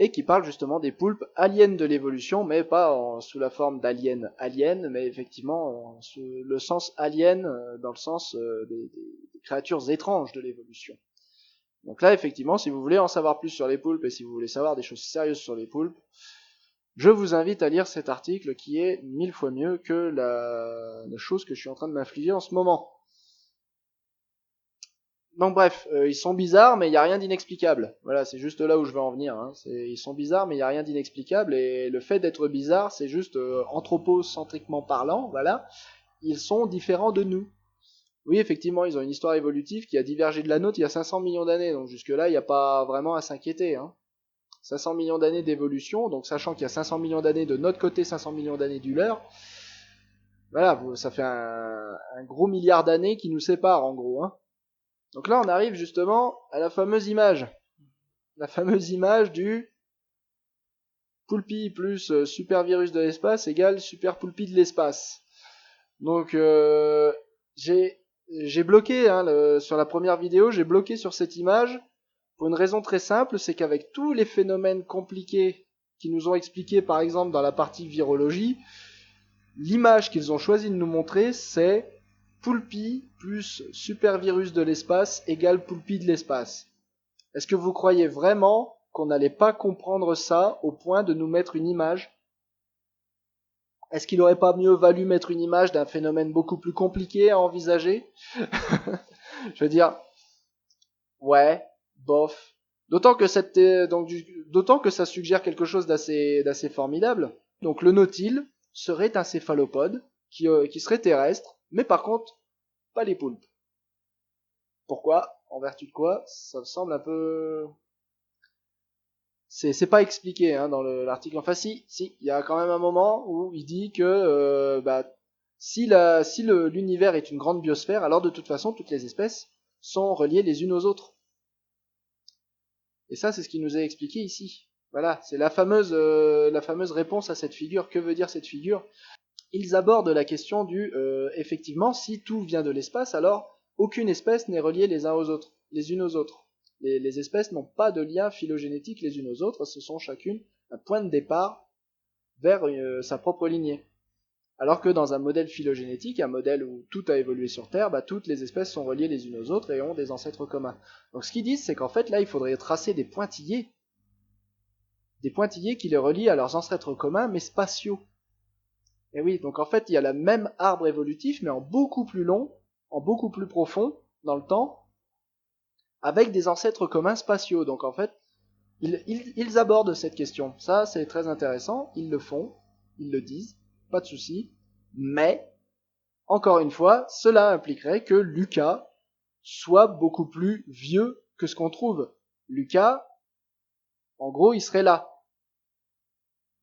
et qui parle justement des poulpes aliens de l'évolution, mais pas sous la forme d'aliens aliens, mais effectivement sous le sens alien, dans le sens des créatures étranges de l'évolution. Donc là, effectivement, si vous voulez en savoir plus sur les poulpes et si vous voulez savoir des choses sérieuses sur les poulpes, je vous invite à lire cet article qui est 1000 fois mieux que la chose que je suis en train de m'infliger en ce moment. Donc bref, ils sont bizarres, mais il n'y a rien d'inexplicable. Voilà, c'est juste là où je veux en venir. Hein. Ils sont bizarres, mais il n'y a rien d'inexplicable. Et le fait d'être bizarre, c'est juste anthropocentriquement parlant, voilà, ils sont différents de nous. Oui, effectivement, ils ont une histoire évolutive qui a divergé de la nôtre il y a 500 millions d'années. Donc jusque-là, il n'y a pas vraiment à s'inquiéter. Hein. 500 millions d'années d'évolution, donc sachant qu'il y a 500 millions d'années de notre côté, 500 millions d'années du leur, voilà, ça fait un gros milliard d'années qui nous séparent en gros. Hein. Donc là, on arrive justement à la fameuse image. La fameuse image du Poulpi plus super virus de l'espace égale super Poulpi de l'espace. Donc j'ai bloqué hein, sur la première vidéo, j'ai bloqué sur cette image pour une raison très simple, c'est qu'avec tous les phénomènes compliqués qui nous ont expliqués par exemple dans la partie virologie, l'image qu'ils ont choisi de nous montrer c'est Poulpi plus super virus de l'espace égale Poulpi de l'espace. Est-ce que vous croyez vraiment qu'on n'allait pas comprendre ça au point de nous mettre une image? Est-ce qu'il n'aurait pas mieux valu mettre une image d'un phénomène beaucoup plus compliqué à envisager? Je veux dire, ouais, bof. D'autant que ça suggère quelque chose d'assez formidable. Donc le nautile serait un céphalopode qui serait terrestre, mais par contre, pas les poulpes. Pourquoi? En vertu de quoi? Ça me semble un peu... C'est pas expliqué hein, dans l'article. Enfin, si, il y a quand même un moment où il dit que si l'univers est une grande biosphère, alors de toute façon, toutes les espèces sont reliées les unes aux autres. Et ça, c'est ce qui nous est expliqué ici. Voilà, c'est la fameuse réponse à cette figure. Que veut dire cette figure? Ils abordent la question du effectivement, si tout vient de l'espace, alors aucune espèce n'est reliée les unes aux autres. Les espèces n'ont pas de lien phylogénétique les unes aux autres, ce sont chacune un point de départ vers sa propre lignée. Alors que dans un modèle phylogénétique, un modèle où tout a évolué sur Terre, toutes les espèces sont reliées les unes aux autres et ont des ancêtres communs. Donc ce qu'ils disent, c'est qu'en fait là, il faudrait tracer des pointillés qui les relient à leurs ancêtres communs, mais spatiaux. Et oui, donc en fait, il y a le même arbre évolutif, mais en beaucoup plus long, en beaucoup plus profond dans le temps, avec des ancêtres communs spatiaux. Donc en fait, ils abordent cette question. Ça, c'est très intéressant. Ils le font, ils le disent, pas de souci. Mais, encore une fois, cela impliquerait que Lucas soit beaucoup plus vieux que ce qu'on trouve. Lucas, en gros, il serait là.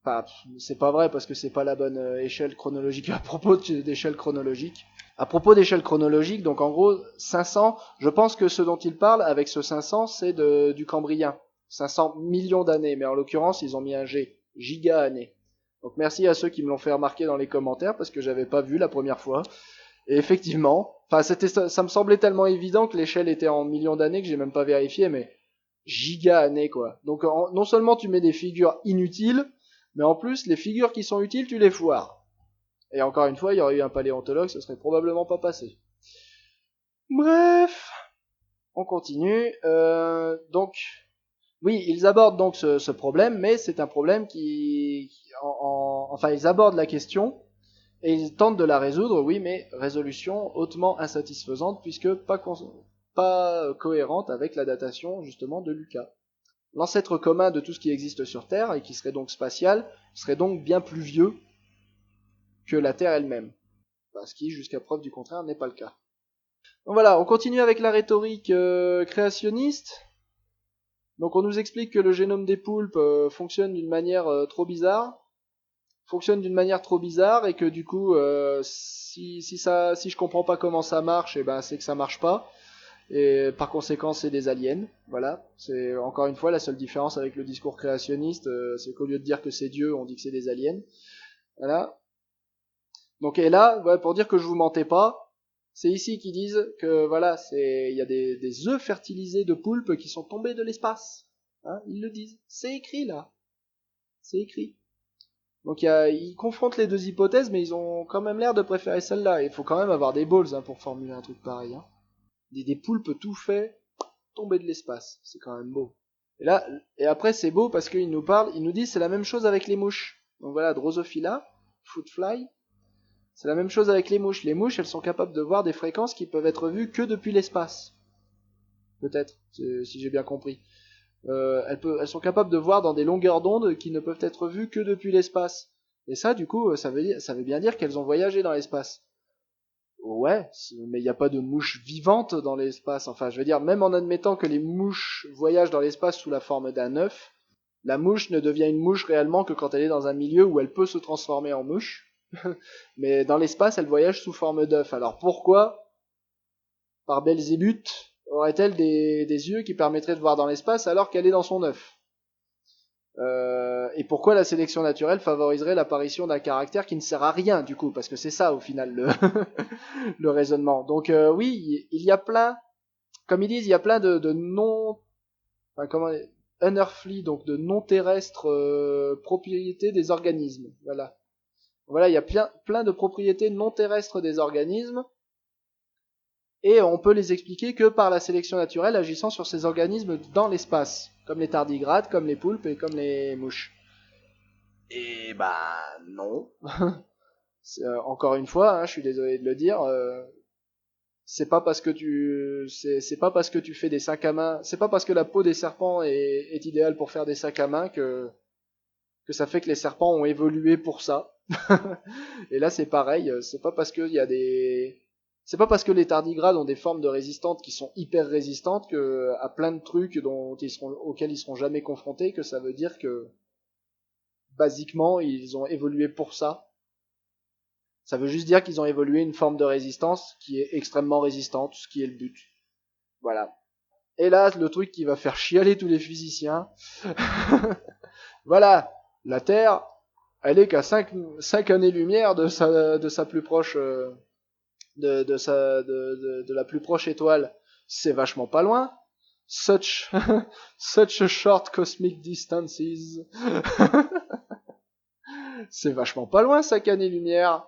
Enfin, c'est pas vrai parce que c'est pas la bonne échelle chronologique à propos d'échelle chronologique. À propos d'échelle chronologique, donc en gros, 500, je pense que ce dont il parle avec ce 500, c'est du Cambrien. 500 millions d'années, mais en l'occurrence, ils ont mis un G, giga-années. Donc merci à ceux qui me l'ont fait remarquer dans les commentaires parce que j'avais pas vu la première fois. Et effectivement, enfin ça me semblait tellement évident que l'échelle était en millions d'années que j'ai même pas vérifié, mais giga-années quoi. Donc non seulement tu mets des figures inutiles, mais en plus les figures qui sont utiles tu les foires. Et encore une fois, il y aurait eu un paléontologue, ce serait probablement pas passé. Bref, on continue. Donc, oui, ils abordent donc ce problème, mais c'est un problème enfin, ils abordent la question et ils tentent de la résoudre, oui, mais résolution hautement insatisfaisante puisque pas cohérente avec la datation justement de Lucas. L'ancêtre commun de tout ce qui existe sur Terre et qui serait donc spatial serait donc bien plus vieux que la Terre elle-même. Ce qui, jusqu'à preuve du contraire, n'est pas le cas. Donc voilà, on continue avec la rhétorique créationniste. Donc on nous explique que le génome des poulpes fonctionne d'une manière trop bizarre. fonctionne d'une manière trop bizarre et que du coup, si je comprends pas comment ça marche, et ben c'est que ça marche pas. Et par conséquent, c'est des aliens. Voilà. C'est encore une fois la seule différence avec le discours créationniste, c'est qu'au lieu de dire que c'est Dieu, on dit que c'est des aliens. Voilà. Donc et là, ouais, pour dire que je vous mentais pas, c'est ici qu'ils disent que voilà, il y a des œufs fertilisés de poulpes qui sont tombés de l'espace. Hein, ils le disent. C'est écrit là. C'est écrit. Donc ils confrontent les deux hypothèses, mais ils ont quand même l'air de préférer celle-là. Il faut quand même avoir des balls pour formuler un truc pareil. Hein. Des poulpes tout faits tomber de l'espace. C'est quand même beau. Et là, et après c'est beau parce qu'ils nous parlent, ils nous disent c'est la même chose avec les mouches. Donc voilà, Drosophila, Fruitfly, c'est la même chose avec les mouches. Les mouches, elles sont capables de voir des fréquences qui peuvent être vues que depuis l'espace. Peut-être, si j'ai bien compris. Elles sont capables de voir dans des longueurs d'onde qui ne peuvent être vues que depuis l'espace. Et ça, du coup, ça veut bien dire qu'elles ont voyagé dans l'espace. Ouais, mais il n'y a pas de mouches vivantes dans l'espace. Enfin, je veux dire, même en admettant que les mouches voyagent dans l'espace sous la forme d'un œuf, la mouche ne devient une mouche réellement que quand elle est dans un milieu où elle peut se transformer en mouche. Mais dans l'espace, elle voyage sous forme d'œuf. Alors pourquoi, par Belzébuth, aurait-elle des yeux qui permettraient de voir dans l'espace alors qu'elle est dans son œuf? Et pourquoi la sélection naturelle favoriserait l'apparition d'un caractère qui ne sert à rien du coup? Parce que c'est ça au final le raisonnement. Donc oui, il y a plein, comme ils disent, il y a plein de non, enfin, unearthly, donc de non terrestres propriétés des organismes. Voilà. Voilà, il y a plein de propriétés non terrestres des organismes, et on peut les expliquer que par la sélection naturelle agissant sur ces organismes dans l'espace, comme les tardigrades, comme les poulpes et comme les mouches. Et bah non. Encore une fois, hein, je suis désolé de le dire, c'est pas parce que c'est pas parce que tu fais des sacs à main, c'est pas parce que la peau des serpents est idéale pour faire des sacs à main que ça fait que les serpents ont évolué pour ça. Et là, c'est pareil. C'est pas parce que c'est pas parce que les tardigrades ont des formes de résistantes qui sont hyper résistantes que à plein de trucs auxquels ils seront jamais confrontés que ça veut dire que basiquement ils ont évolué pour ça. Ça veut juste dire qu'ils ont évolué une forme de résistance qui est extrêmement résistante, ce qui est le but. Voilà. Et là, le truc qui va faire chialer tous les physiciens. Voilà, la Terre, elle est qu'à 5 années-lumière de sa plus proche, de la plus proche étoile. C'est vachement pas loin. Such, such a short cosmic distances. C'est vachement pas loin, 5 années-lumière.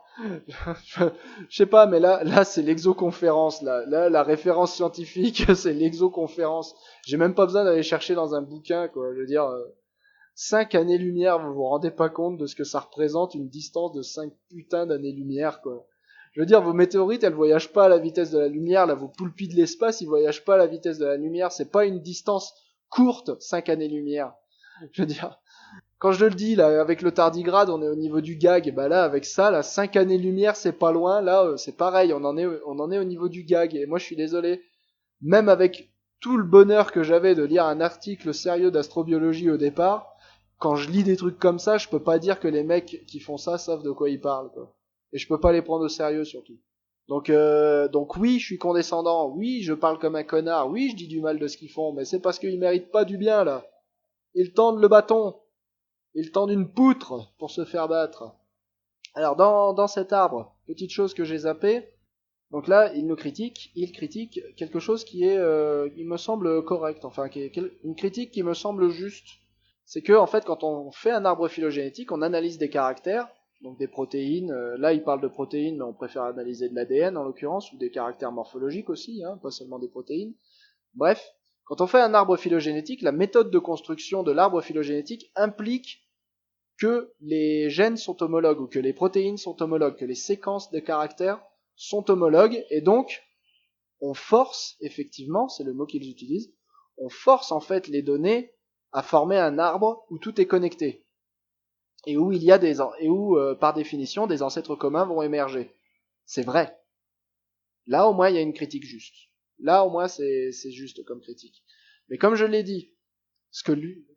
Je sais pas, mais là, c'est l'exoconférence, là, la référence scientifique, c'est l'exoconférence. J'ai même pas besoin d'aller chercher dans un bouquin, quoi. Je veux dire, 5 années-lumière, vous vous rendez pas compte de ce que ça représente une distance de 5 putains d'années-lumière, quoi. Je veux dire, vos météorites, elles voyagent pas à la vitesse de la lumière, là, vos poulpis de l'espace, ils voyagent pas à la vitesse de la lumière, c'est pas une distance courte, 5 années-lumière. Je veux dire, quand je le dis, là, avec le tardigrade, on est au niveau du gag, et bah là, avec ça, là, 5 années-lumière, c'est pas loin, là, c'est pareil, on en est au niveau du gag, et moi, je suis désolé, même avec tout le bonheur que j'avais de lire un article sérieux d'astrobiologie au départ, quand je lis des trucs comme ça, je peux pas dire que les mecs qui font ça savent de quoi ils parlent, quoi. Et je peux pas les prendre au sérieux, surtout. Donc oui, je suis condescendant, oui, je parle comme un connard, oui, je dis du mal de ce qu'ils font, mais c'est parce qu'ils méritent pas du bien, là. Ils tendent le bâton, ils tendent une poutre pour se faire battre. Alors, dans cet arbre, petite chose que j'ai zappé, donc là, il critique quelque chose qui est, il me semble correct, enfin, une critique qui me semble juste. C'est que, en fait, quand on fait un arbre phylogénétique, on analyse des caractères, donc des protéines. Là, il parle de protéines, mais on préfère analyser de l'ADN en l'occurrence, ou des caractères morphologiques aussi, hein, pas seulement des protéines. Bref, quand on fait un arbre phylogénétique, la méthode de construction de l'arbre phylogénétique implique que les gènes sont homologues, ou que les protéines sont homologues, que les séquences de caractères sont homologues, et donc on force, effectivement, c'est le mot qu'ils utilisent, on force en fait les données à former un arbre où tout est connecté, et où il y a par définition des ancêtres communs vont émerger. C'est vrai. Là au moins il y a une critique juste. Là au moins c'est juste comme critique. Mais comme je l'ai dit,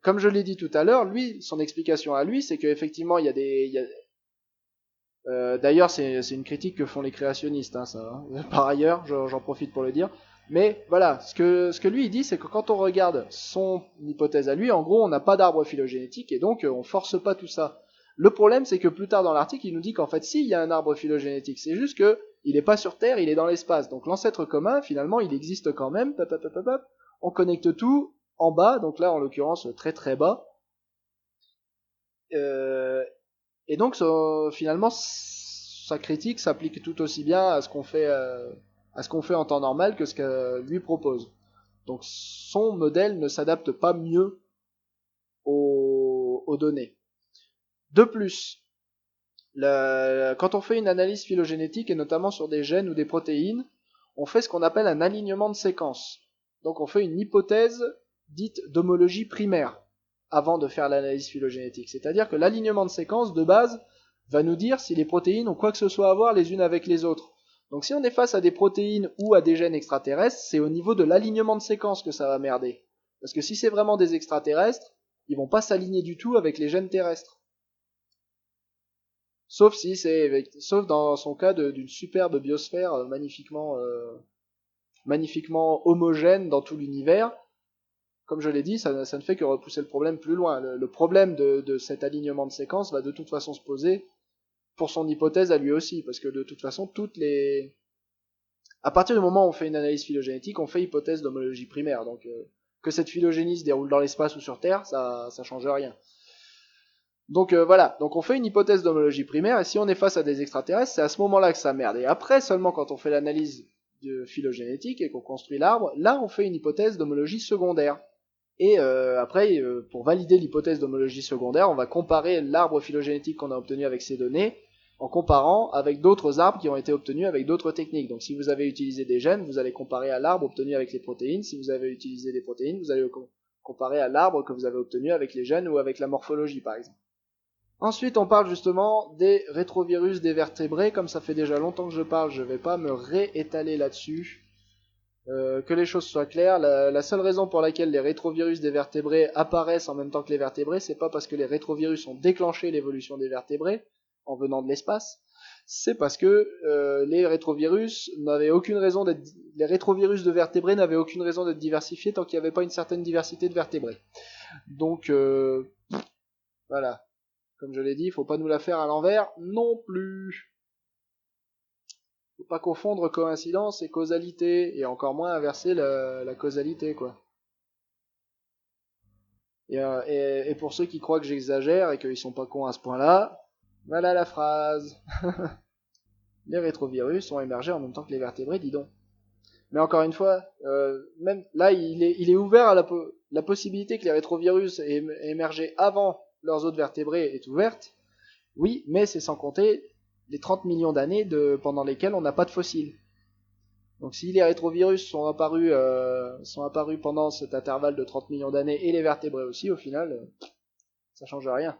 comme je l'ai dit tout à l'heure, lui, son explication à lui, c'est qu'effectivement, il y a D'ailleurs, c'est une critique que font les créationnistes, hein, ça. Hein. Par ailleurs, j'en profite pour le dire. Mais voilà, ce que lui il dit, c'est que quand on regarde son hypothèse à lui, en gros, on n'a pas d'arbre phylogénétique et donc on force pas tout ça. Le problème, c'est que plus tard dans l'article, il nous dit qu'en fait, si, il y a un arbre phylogénétique, c'est juste que il n'est pas sur Terre, il est dans l'espace. Donc l'ancêtre commun, finalement, il existe quand même. On connecte tout en bas, donc là, en l'occurrence, très très bas. Euh, et donc, finalement, sa critique s'applique tout aussi bien à ce qu'on fait en temps normal que ce qu'elle lui propose. Donc, son modèle ne s'adapte pas mieux aux données. De plus, quand on fait une analyse phylogénétique, et notamment sur des gènes ou des protéines, on fait ce qu'on appelle un alignement de séquences. Donc, on fait une hypothèse dite d'homologie primaire avant de faire l'analyse phylogénétique. C'est-à-dire que l'alignement de séquences, de base, va nous dire si les protéines ont quoi que ce soit à voir les unes avec les autres. Donc si on est face à des protéines ou à des gènes extraterrestres, c'est au niveau de l'alignement de séquences que ça va merder. Parce que si c'est vraiment des extraterrestres, ils vont pas s'aligner du tout avec les gènes terrestres. Sauf dans son cas d'une superbe biosphère magnifiquement homogène dans tout l'univers. Comme je l'ai dit, ça ne fait que repousser le problème plus loin. Le problème de cet alignement de séquences va de toute façon se poser pour son hypothèse à lui aussi, parce que de toute façon, à partir du moment où on fait une analyse phylogénétique, on fait hypothèse d'homologie primaire. Donc, que cette phylogénie se déroule dans l'espace ou sur Terre, ça change rien. Donc voilà, donc on fait une hypothèse d'homologie primaire, et si on est face à des extraterrestres, c'est à ce moment-là que ça merde. Et après, seulement quand on fait l'analyse de phylogénétique et qu'on construit l'arbre, là on fait une hypothèse d'homologie secondaire. Et après, pour valider l'hypothèse d'homologie secondaire, on va comparer l'arbre phylogénétique qu'on a obtenu avec ces données en comparant avec d'autres arbres qui ont été obtenus avec d'autres techniques. Donc si vous avez utilisé des gènes, vous allez comparer à l'arbre obtenu avec les protéines. Si vous avez utilisé des protéines, vous allez comparer à l'arbre que vous avez obtenu avec les gènes ou avec la morphologie par exemple. Ensuite, on parle justement des rétrovirus des vertébrés. Comme ça fait déjà longtemps que je parle, je ne vais pas me réétaler là-dessus. Que les choses soient claires, la seule raison pour laquelle les rétrovirus des vertébrés apparaissent en même temps que les vertébrés, c'est pas parce que les rétrovirus ont déclenché l'évolution des vertébrés en venant de l'espace, c'est parce que les rétrovirus de vertébrés n'avaient aucune raison d'être diversifiés tant qu'il n'y avait pas une certaine diversité de vertébrés. Donc voilà, comme je l'ai dit, il faut pas nous la faire à l'envers non plus. Faut pas confondre coïncidence et causalité, et encore moins inverser la causalité, quoi. Et pour ceux qui croient que j'exagère et qu'ils sont pas cons à ce point-là, voilà la phrase. Les rétrovirus ont émergé en même temps que les vertébrés, dis donc. Mais encore une fois, même là, il est ouvert à la possibilité que les rétrovirus aient émergé avant leurs autres vertébrés est ouverte. Oui, mais c'est sans compter les 30 millions d'années pendant lesquelles on n'a pas de fossiles. Donc si les rétrovirus sont apparus pendant cet intervalle de 30 millions d'années et les vertébrés aussi, au final, ça change rien.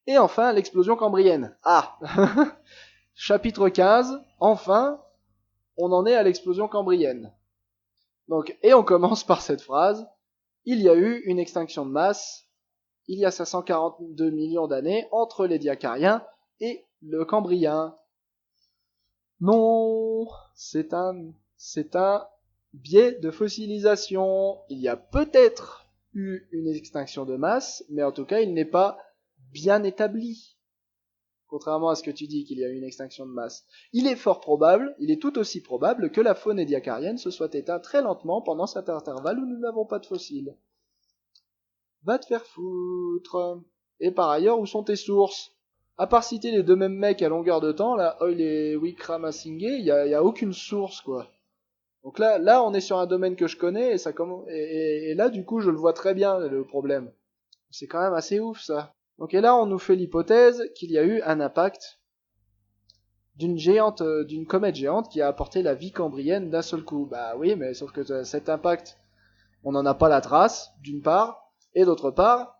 Et enfin, l'explosion cambrienne. Ah Chapitre 15, enfin, on en est à l'explosion cambrienne. Donc, et on commence par cette phrase. Il y a eu une extinction de masse, il y a 542 millions d'années, entre les Diacariens et le Cambrien. Non, c'est un biais de fossilisation. Il y a peut-être eu une extinction de masse, mais en tout cas, il n'est pas bien établi. Contrairement à ce que tu dis qu'il y a eu une extinction de masse. Il est fort probable, il est tout aussi probable que la faune édiacarienne se soit éteinte très lentement pendant cet intervalle où nous n'avons pas de fossiles. Va te faire foutre. Et par ailleurs, où sont tes sources? À part citer les deux mêmes mecs à longueur de temps, là, Hoyle et Wickramasinghe, il y a aucune source, quoi. Donc là, on est sur un domaine que je connais, et là, du coup, je le vois très bien, le problème. C'est quand même assez ouf, ça. Donc, et là, on nous fait l'hypothèse qu'il y a eu un impact d'une comète géante qui a apporté la vie cambrienne d'un seul coup. Bah oui, mais sauf que cet impact, on n'en a pas la trace, d'une part, et d'autre part,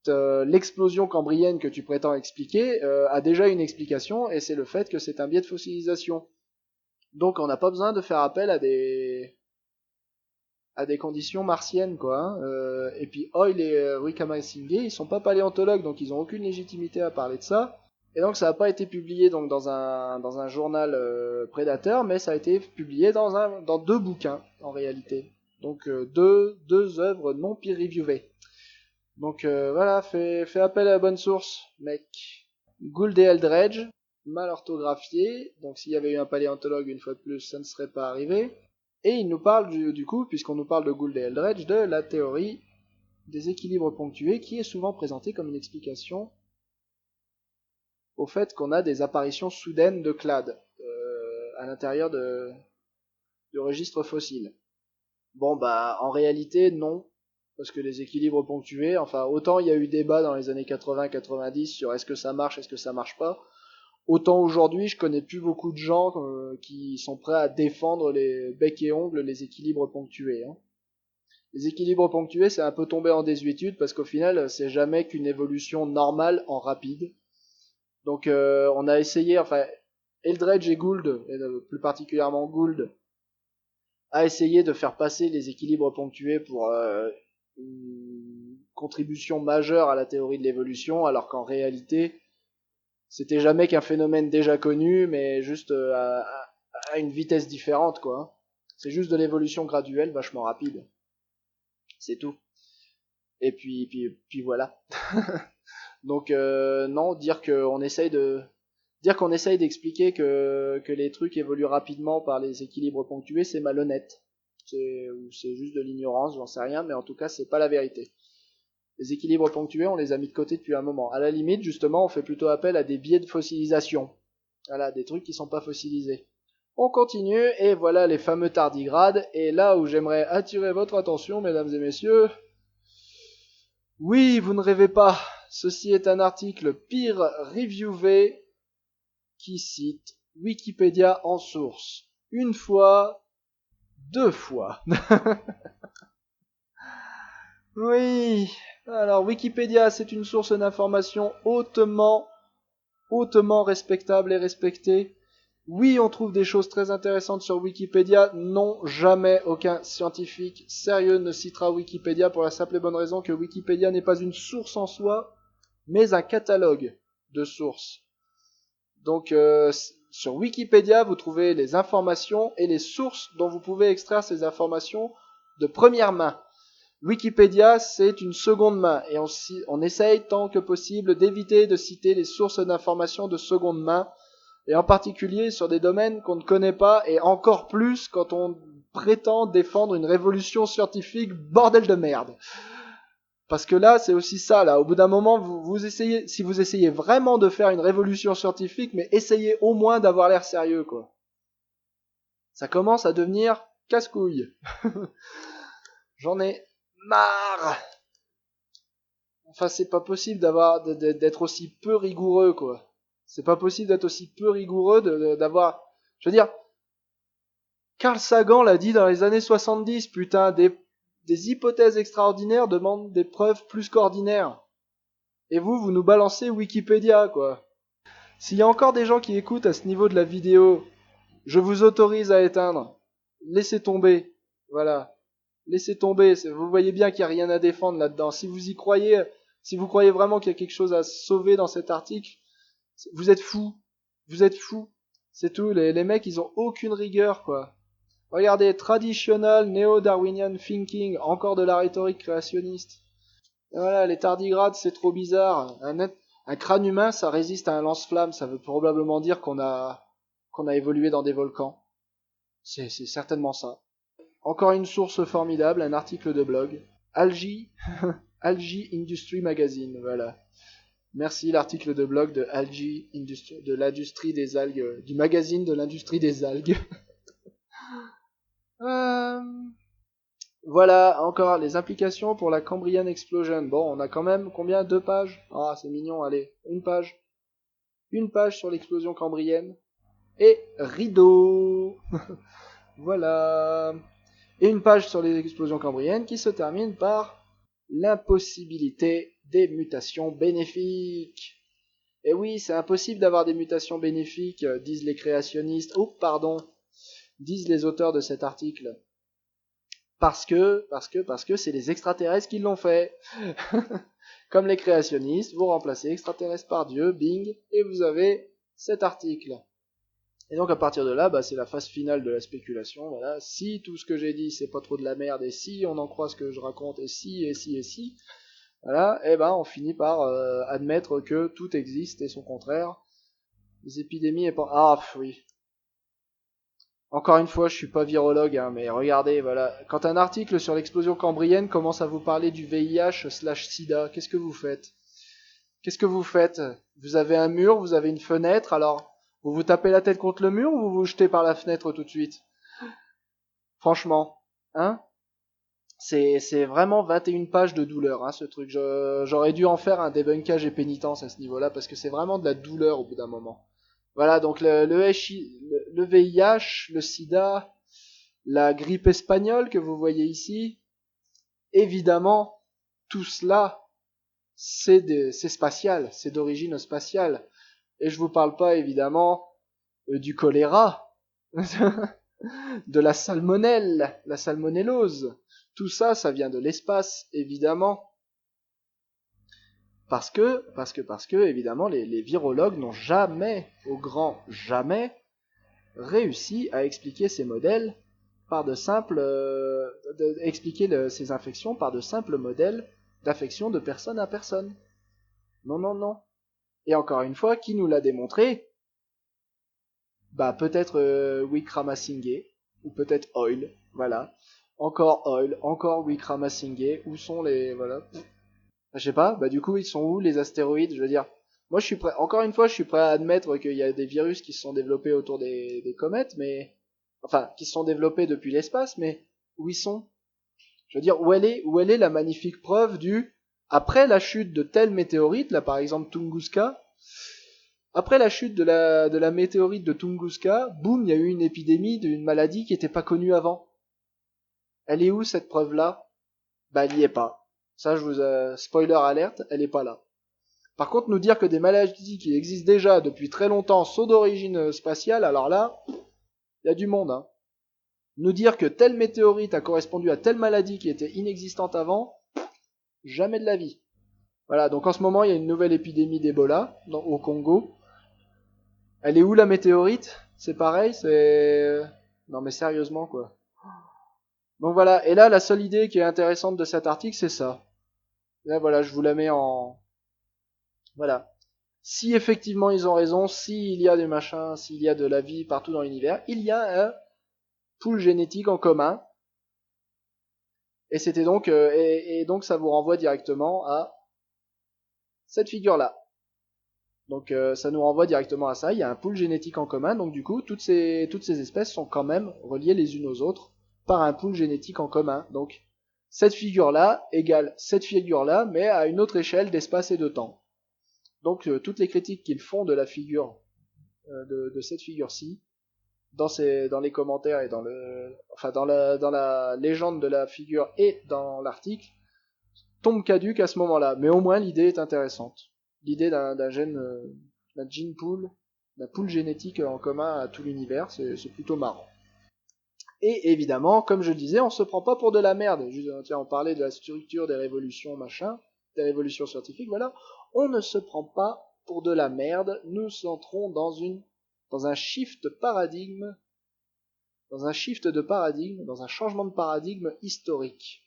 l'explosion cambrienne que tu prétends expliquer a déjà une explication, et c'est le fait que c'est un biais de fossilisation. Donc on n'a pas besoin de faire appel à des conditions martiennes, quoi. Hein. Et puis Hoyle et Wickramasinghe, ils sont pas paléontologues, donc ils ont aucune légitimité à parler de ça. Et donc ça n'a pas été publié donc dans un journal Predator, mais ça a été publié dans 2 bouquins en réalité. Donc deux œuvres non peer-reviewées. Donc voilà, fais appel à la bonne source, mec. Gould et Eldredge, mal orthographié, donc s'il y avait eu un paléontologue une fois de plus, ça ne serait pas arrivé. Et il nous parle du coup, puisqu'on nous parle de Gould et Eldredge, de la théorie des équilibres ponctués, qui est souvent présentée comme une explication au fait qu'on a des apparitions soudaines de clades à l'intérieur du registre fossile. Bon bah en réalité non, parce que les équilibres ponctués, enfin autant il y a eu débat dans les années 80-90 sur est-ce que ça marche, est-ce que ça marche pas, autant aujourd'hui je connais plus beaucoup de gens qui sont prêts à défendre les becs et ongles les équilibres ponctués. Hein. Les équilibres ponctués c'est un peu tombé en désuétude parce qu'au final c'est jamais qu'une évolution normale en rapide. Donc on a essayé, enfin Eldredge et Gould, et plus particulièrement Gould, a essayé de faire passer les équilibres ponctués pour une contribution majeure à la théorie de l'évolution, alors qu'en réalité, c'était jamais qu'un phénomène déjà connu, mais juste à une vitesse différente, quoi. C'est juste de l'évolution graduelle, vachement rapide. C'est tout. Et puis voilà. Donc non, dire qu'on essaye d'expliquer que les trucs évoluent rapidement par les équilibres ponctués, c'est malhonnête. C'est juste de l'ignorance, j'en sais rien, mais en tout cas, c'est pas la vérité. Les équilibres ponctués, on les a mis de côté depuis un moment. À la limite, justement, on fait plutôt appel à des biais de fossilisation. Voilà, des trucs qui sont pas fossilisés. On continue, et voilà les fameux tardigrades, et là où j'aimerais attirer votre attention, mesdames et messieurs, oui, vous ne rêvez pas, ceci est un article peer reviewé qui cite Wikipédia en source. Une fois, 2 fois. Oui, alors Wikipédia, c'est une source d'information hautement respectable et respectée. Oui, on trouve des choses très intéressantes sur Wikipédia. Non, jamais aucun scientifique sérieux ne citera Wikipédia pour la simple et bonne raison que Wikipédia n'est pas une source en soi, mais un catalogue de sources. Donc sur Wikipédia, vous trouvez les informations et les sources dont vous pouvez extraire ces informations de première main. Wikipédia, c'est une seconde main et on essaye tant que possible d'éviter de citer les sources d'informations de seconde main et en particulier sur des domaines qu'on ne connaît pas et encore plus quand on prétend défendre une révolution scientifique bordel de merde. Parce que là, c'est aussi ça, là. Au bout d'un moment, vous essayez, si vous essayez vraiment de faire une révolution scientifique, mais essayez au moins d'avoir l'air sérieux, quoi. Ça commence à devenir casse-couille. J'en ai marre. Enfin, c'est pas possible d'être aussi peu rigoureux, quoi. C'est pas possible d'être aussi peu rigoureux d'avoir, je veux dire, Carl Sagan l'a dit dans les années 70, putain, des hypothèses extraordinaires demandent des preuves plus qu'ordinaires. Et vous nous balancez Wikipédia, quoi. S'il y a encore des gens qui écoutent à ce niveau de la vidéo, je vous autorise à éteindre. Laissez tomber. Voilà. Laissez tomber. Vous voyez bien qu'il n'y a rien à défendre là-dedans. Si vous y croyez, si vous croyez vraiment qu'il y a quelque chose à sauver dans cet article, vous êtes fous. Vous êtes fous. C'est tout. Les mecs, ils ont aucune rigueur, quoi. Regardez, traditional neo-darwinian thinking, encore de la rhétorique créationniste. Et voilà, les tardigrades, c'est trop bizarre. Un crâne humain, ça résiste à un lance-flamme. Ça veut probablement dire qu'on a évolué dans des volcans. C'est certainement ça. Encore une source formidable, un article de blog. Algae, Algae Industry Magazine, voilà. Merci l'article de blog de Algae Industry, de l'industrie des algues, du magazine de l'industrie des algues. Voilà, encore les implications pour la Cambrian Explosion. Bon, on a quand même combien? 2 pages? Ah, c'est mignon, allez, une page. Une page sur l'explosion cambrienne. Et rideau. Voilà. Et une page sur les explosions cambriennes qui se termine par l'impossibilité des mutations bénéfiques. Et oui, c'est impossible d'avoir des mutations bénéfiques, disent les créationnistes. Oh, pardon, disent les auteurs de cet article. Parce que c'est les extraterrestres qui l'ont fait. Comme les créationnistes, vous remplacez extraterrestre par Dieu, bing, et vous avez cet article. Et donc à partir de là, c'est la phase finale de la spéculation. Voilà, si tout ce que j'ai dit c'est pas trop de la merde, et si on en croit ce que je raconte, et si, voilà, et on finit par admettre que tout existe et son contraire. Les épidémies et pas. Ah oui. Encore une fois, je suis pas virologue, hein, mais regardez, voilà. Quand un article sur l'explosion cambrienne commence à vous parler du VIH/SIDA, qu'est-ce que vous faites? Qu'est-ce que vous faites? Vous avez un mur, vous avez une fenêtre, alors vous vous tapez la tête contre le mur ou vous vous jetez par la fenêtre tout de suite? Franchement, hein? C'est vraiment 21 pages de douleur, hein, ce truc. J'aurais dû en faire un débunkage et pénitence à ce niveau-là, parce que c'est vraiment de la douleur au bout d'un moment. Voilà, donc le VIH, le sida, la grippe espagnole que vous voyez ici, évidemment, tout cela, c'est spatial, c'est d'origine spatiale. Et je vous parle pas évidemment du choléra, de la salmonelle, la salmonellose. Tout ça, ça vient de l'espace, évidemment. Parce que, évidemment, les virologues n'ont jamais, au grand jamais, réussi à expliquer ces modèles par de simples, expliquer ces infections par de simples modèles d'affection de personne à personne. Non, non, non. Et encore une fois, qui nous l'a démontré? Peut-être Wickramasinghe, ou peut-être Oil, voilà. Encore Oil, encore Wickramasinghe, où sont les... Voilà. Je sais pas, du coup, ils sont où les astéroïdes? Je veux dire, moi je suis prêt, encore une fois, je suis prêt à admettre qu'il y a des virus qui se sont développés autour des comètes, mais... Enfin, qui se sont développés depuis l'espace, mais où ils sont? Je veux dire, où elle est la magnifique preuve du... Après la chute de telle météorite, là par exemple Tunguska, après la chute de la météorite de Tunguska, boum, il y a eu une épidémie d'une maladie qui n'était pas connue avant. Elle est où cette preuve-là? Elle n'y est pas. Ça, je vous spoiler alerte, elle n'est pas là. Par contre, nous dire que des maladies qui existent déjà depuis très longtemps sont d'origine spatiale, alors là, il y a du monde. Hein. Nous dire que telle météorite a correspondu à telle maladie qui était inexistante avant, jamais de la vie. Voilà, donc en ce moment, il y a une nouvelle épidémie d'Ebola au Congo. Elle est où la météorite? C'est pareil, c'est... Non mais sérieusement quoi. Donc voilà, et là la seule idée qui est intéressante de cet article c'est ça. Là voilà, je vous la mets en... Voilà. Si effectivement ils ont raison, s'il y a des machins, s'il y a de la vie partout dans l'univers, il y a un pool génétique en commun. Et c'était donc... et donc ça vous renvoie directement à cette figure-là. Donc ça nous renvoie directement à ça, il y a un pool génétique en commun, donc du coup toutes ces espèces sont quand même reliées les unes aux autres par un pool génétique en commun. Donc cette figure-là égale cette figure-là, mais à une autre échelle d'espace et de temps. Donc toutes les critiques qu'ils font de la figure, de cette figure-ci, dans les commentaires et dans la légende de la figure et dans l'article, tombent caduques à ce moment-là. Mais au moins l'idée est intéressante. L'idée d'un gene pool, d'un pool génétique en commun à tout l'univers, c'est plutôt marrant. Et évidemment, comme je le disais, on se prend pas pour de la merde. Tiens, on parlait de la structure des révolutions, machin, des révolutions scientifiques, voilà. On ne se prend pas pour de la merde. Nous entrons dans un shift de paradigme, dans un changement de paradigme historique.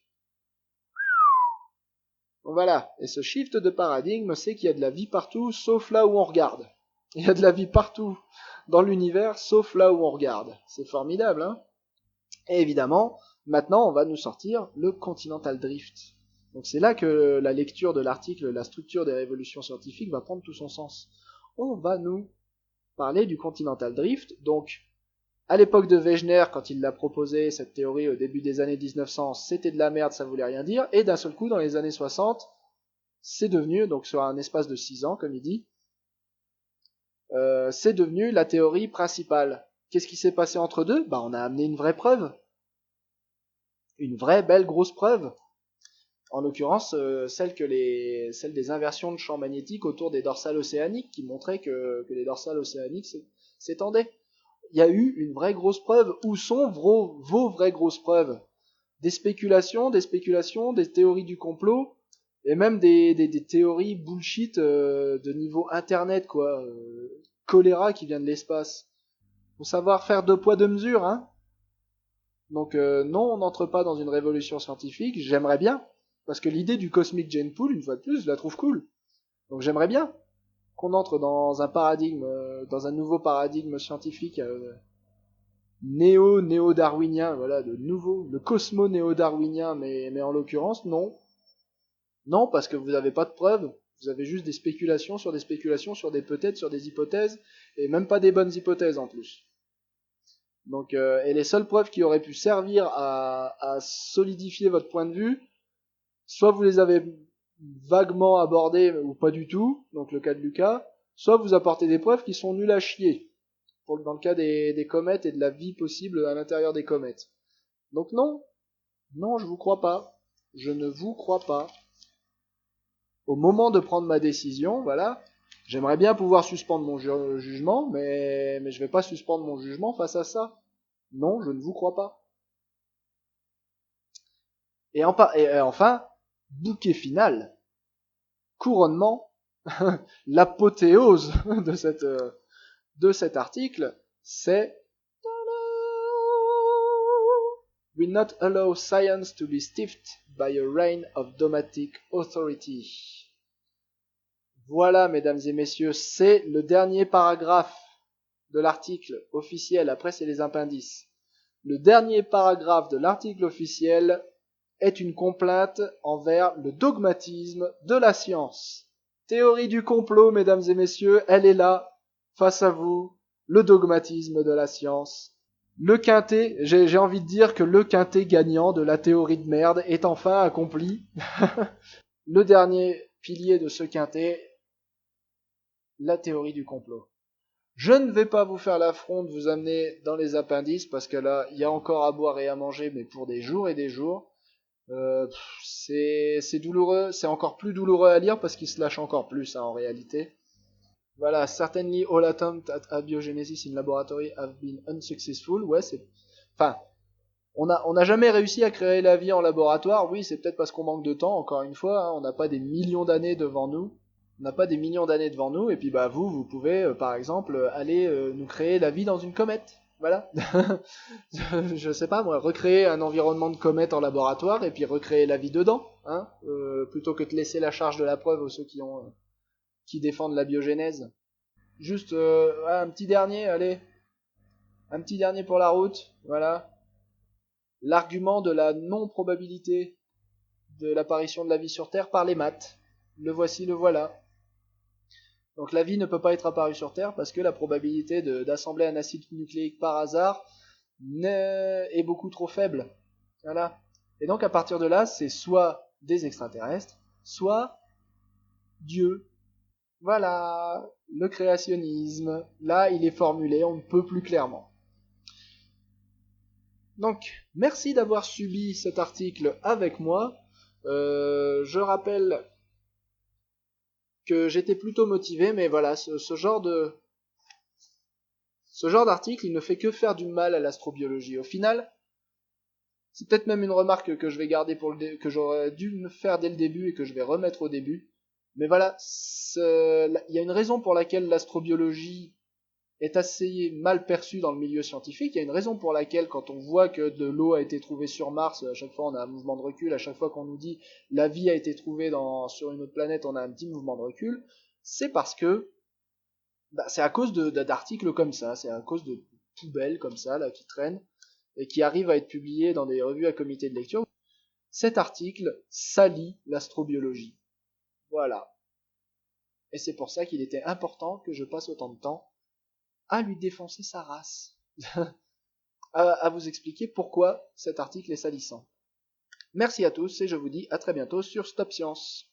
Donc voilà, et ce shift de paradigme, c'est qu'il y a de la vie partout, sauf là où on regarde. Il y a de la vie partout dans l'univers, sauf là où on regarde. C'est formidable, hein? Et évidemment, maintenant, on va nous sortir le Continental Drift. Donc c'est là que la lecture de l'article, la structure des révolutions scientifiques va prendre tout son sens. On va nous parler du Continental Drift, donc à l'époque de Wegener, quand il l'a proposé, cette théorie au début des années 1900, c'était de la merde, ça voulait rien dire, et d'un seul coup, dans les années 60, c'est devenu, donc sur un espace de 6 ans, comme il dit, c'est devenu la théorie principale. Qu'est-ce qui s'est passé entre deux? On a amené une vraie preuve. Une vraie belle grosse preuve. En l'occurrence, celle des inversions de champs magnétiques autour des dorsales océaniques, qui montraient que les dorsales océaniques s'étendaient. Il y a eu une vraie grosse preuve. Où sont vos vraies grosses preuves? des spéculations, des théories du complot, et même des théories bullshit de niveau internet, quoi. Choléra qui vient de l'espace. Faut savoir faire deux poids deux mesures, hein. Donc non, on n'entre pas dans une révolution scientifique, j'aimerais bien, parce que l'idée du Cosmic Gene Pool, une fois de plus, je la trouve cool. Donc j'aimerais bien qu'on entre dans un paradigme, dans un nouveau paradigme scientifique néo-darwinien, voilà, de nouveau, le cosmo-néo-darwinien, mais en l'occurrence, non. Non, parce que vous n'avez pas de preuves, vous avez juste des spéculations, sur des peut-être, sur des hypothèses, et même pas des bonnes hypothèses en plus. Donc, et les seules preuves qui auraient pu servir à solidifier votre point de vue, soit vous les avez vaguement abordées ou pas du tout, donc le cas de Lucas, soit vous apportez des preuves qui sont nulles à chier, dans le cas des comètes et de la vie possible à l'intérieur des comètes. Donc non, non, je vous crois pas. Je ne vous crois pas. Au moment de prendre ma décision, voilà, j'aimerais bien pouvoir suspendre mon jugement, mais je vais pas suspendre mon jugement face à ça. Non, je ne vous crois pas. Et enfin, bouquet final, couronnement, l'apothéose de cet article, c'est will not allow science to be stiffed by a reign of dogmatic authority. Voilà, mesdames et messieurs, c'est le dernier paragraphe de l'article officiel, après c'est les appendices. Le dernier paragraphe de l'article officiel est une complainte envers le dogmatisme de la science. Théorie du complot, mesdames et messieurs, elle est là, face à vous, le dogmatisme de la science. Le quintet, j'ai envie de dire que le quintet gagnant de la théorie de merde est enfin accompli. Le dernier pilier de ce quintet, la théorie du complot. Je ne vais pas vous faire l'affront de vous amener dans les appendices parce que là, il y a encore à boire et à manger, mais pour des jours et des jours. C'est douloureux, c'est encore plus douloureux à lire parce qu'il se lâche encore plus hein, en réalité. Voilà, certainly all attempts at abiogenesis in laboratory have been unsuccessful. Ouais, c'est, enfin, on n'a jamais réussi à créer la vie en laboratoire. Oui, c'est peut-être parce qu'on manque de temps. Encore une fois, hein, on n'a pas des millions d'années devant nous. On n'a pas des millions d'années devant nous. Et puis bah vous pouvez par exemple aller nous créer la vie dans une comète. Voilà. Je sais pas moi, recréer un environnement de comète en laboratoire et puis recréer la vie dedans, hein, plutôt que de laisser la charge de la preuve aux ceux qui défendent la biogénèse. Juste un petit dernier, allez, un petit dernier pour la route, voilà. L'argument de la non-probabilité de l'apparition de la vie sur Terre par les maths. Le voici, le voilà. Donc la vie ne peut pas être apparue sur Terre parce que la probabilité d'assembler un acide nucléique par hasard est beaucoup trop faible. Voilà. Et donc à partir de là, c'est soit des extraterrestres, soit Dieu. Voilà, le créationnisme. Là, il est formulé, on ne peut plus clairement. Donc, merci d'avoir subi cet article avec moi. Je rappelle que j'étais plutôt motivé, mais voilà, ce genre d'article, il ne fait que faire du mal à l'astrobiologie. Au final, c'est peut-être même une remarque que je vais garder que j'aurais dû me faire dès le début et que je vais remettre au début. Mais voilà, il y a une raison pour laquelle l'astrobiologie est assez mal perçue dans le milieu scientifique. Il y a une raison pour laquelle, quand on voit que de l'eau a été trouvée sur Mars, à chaque fois on a un mouvement de recul. À chaque fois qu'on nous dit la vie a été trouvée sur une autre planète, on a un petit mouvement de recul. C'est parce que c'est à cause d'articles comme ça, c'est à cause de poubelles comme ça là qui traînent et qui arrivent à être publiés dans des revues à comité de lecture. Cet article salit l'astrobiologie. Voilà. Et c'est pour ça qu'il était important que je passe autant de temps à lui défoncer sa race. à vous expliquer pourquoi cet article est salissant. Merci à tous et je vous dis à très bientôt sur Stop Science.